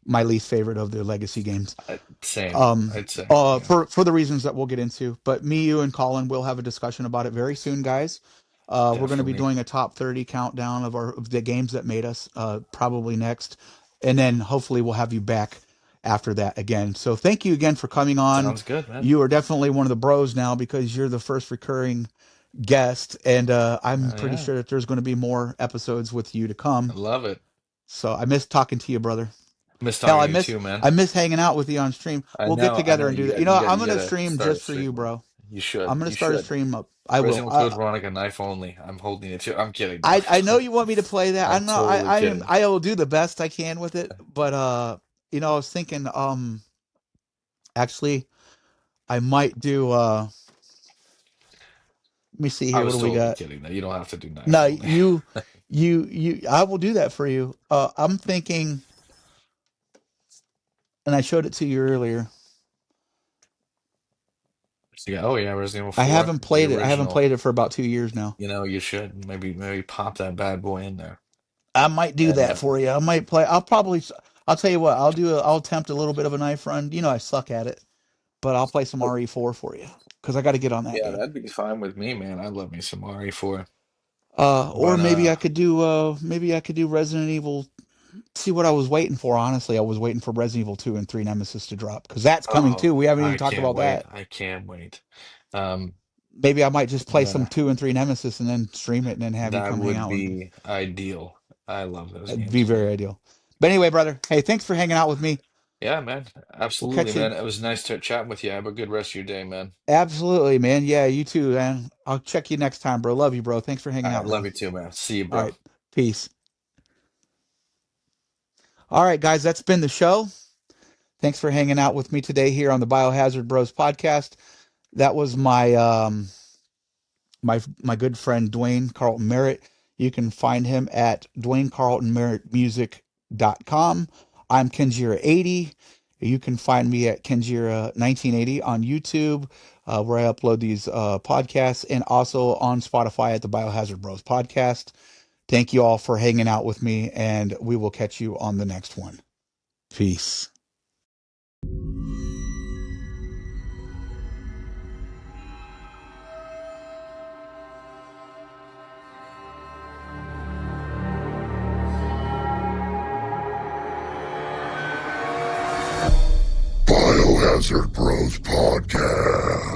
my least favorite of the legacy games. same. I'd say. Yeah, For the reasons that we'll get into. But me, you, and Colin will have a discussion about it very soon, guys. We're going to be definitely. doing a top 30 countdown of the games that made us, probably next, and then hopefully we'll have you back after that again. So thank you again for coming on. Sounds good, man. You are definitely one of the bros now because you're the first recurring guest, and I'm pretty Yeah, sure that there's going to be more episodes with you to I come. love it. So I miss talking to you, brother. Miss Hell, talking to you too, man. I miss hanging out with you on stream. We'll get I together know. and do that. You I'm gonna gotta stream start a just for stream, you, man. bro. You I'm should. gonna You start a should. stream up. I will. Resident Evil Code Veronica knife only. I'm holding it too. I'm kidding, bro. I know you want me to play that. I I'm know. totally kidding. I will do the best I can with it. But I was thinking, actually, I might do. Let me see I here. What was do we totally got? kidding though. You don't have to do knife No, only. you. I will do that for you. I'm thinking, and I showed it to you earlier. So, yeah, oh yeah, Resident Evil I 4, haven't the played it. I haven't original. played it for about 2 years now. You know, you should maybe pop that bad boy in there. I might do And that for you. I might play. I'll tell you what. I'll attempt a little bit of a knife run. You know, I suck at it, but I'll play some RE4 for you because I got to get on that yeah, game. that'd be fine with me, man. I love me some RE4. Or But maybe I could do Resident Evil. See what I was waiting for. Honestly, I was waiting for Resident Evil 2 and 3 Nemesis to drop because that's coming oh, too. We haven't even I talked can't about wait. that. I can't wait. Um, Maybe I might just play some yeah, 2 and 3 Nemesis and then stream it and then have you that come hang would out with me. be ideal. I love those That'd be games, very man. ideal. But anyway, brother, hey, thanks for hanging out with me. Yeah, man. We'll Absolutely, catch you. man. It was nice to chat with you. Have a good rest of your day, man. Absolutely, man. Yeah, you too, man. I'll check you next time, bro. Love you, bro. Thanks for All hanging right, out, love brother. you too, man. See you, All bro. right. Peace. All right, guys, that's been the show. Thanks for hanging out with me today here on the Biohazard Bros podcast. That was my good friend Duane Carlton Merritt. You can find him at DuaneCarltonMerrittMusic.com. I'm Kenjira80. You can find me at Kenjira1980 on YouTube, where I upload these podcasts, and also on Spotify at the Biohazard Bros podcast. Thank you all for hanging out with me, and we will catch you on the next one. Peace. Biohazard Bros Podcast.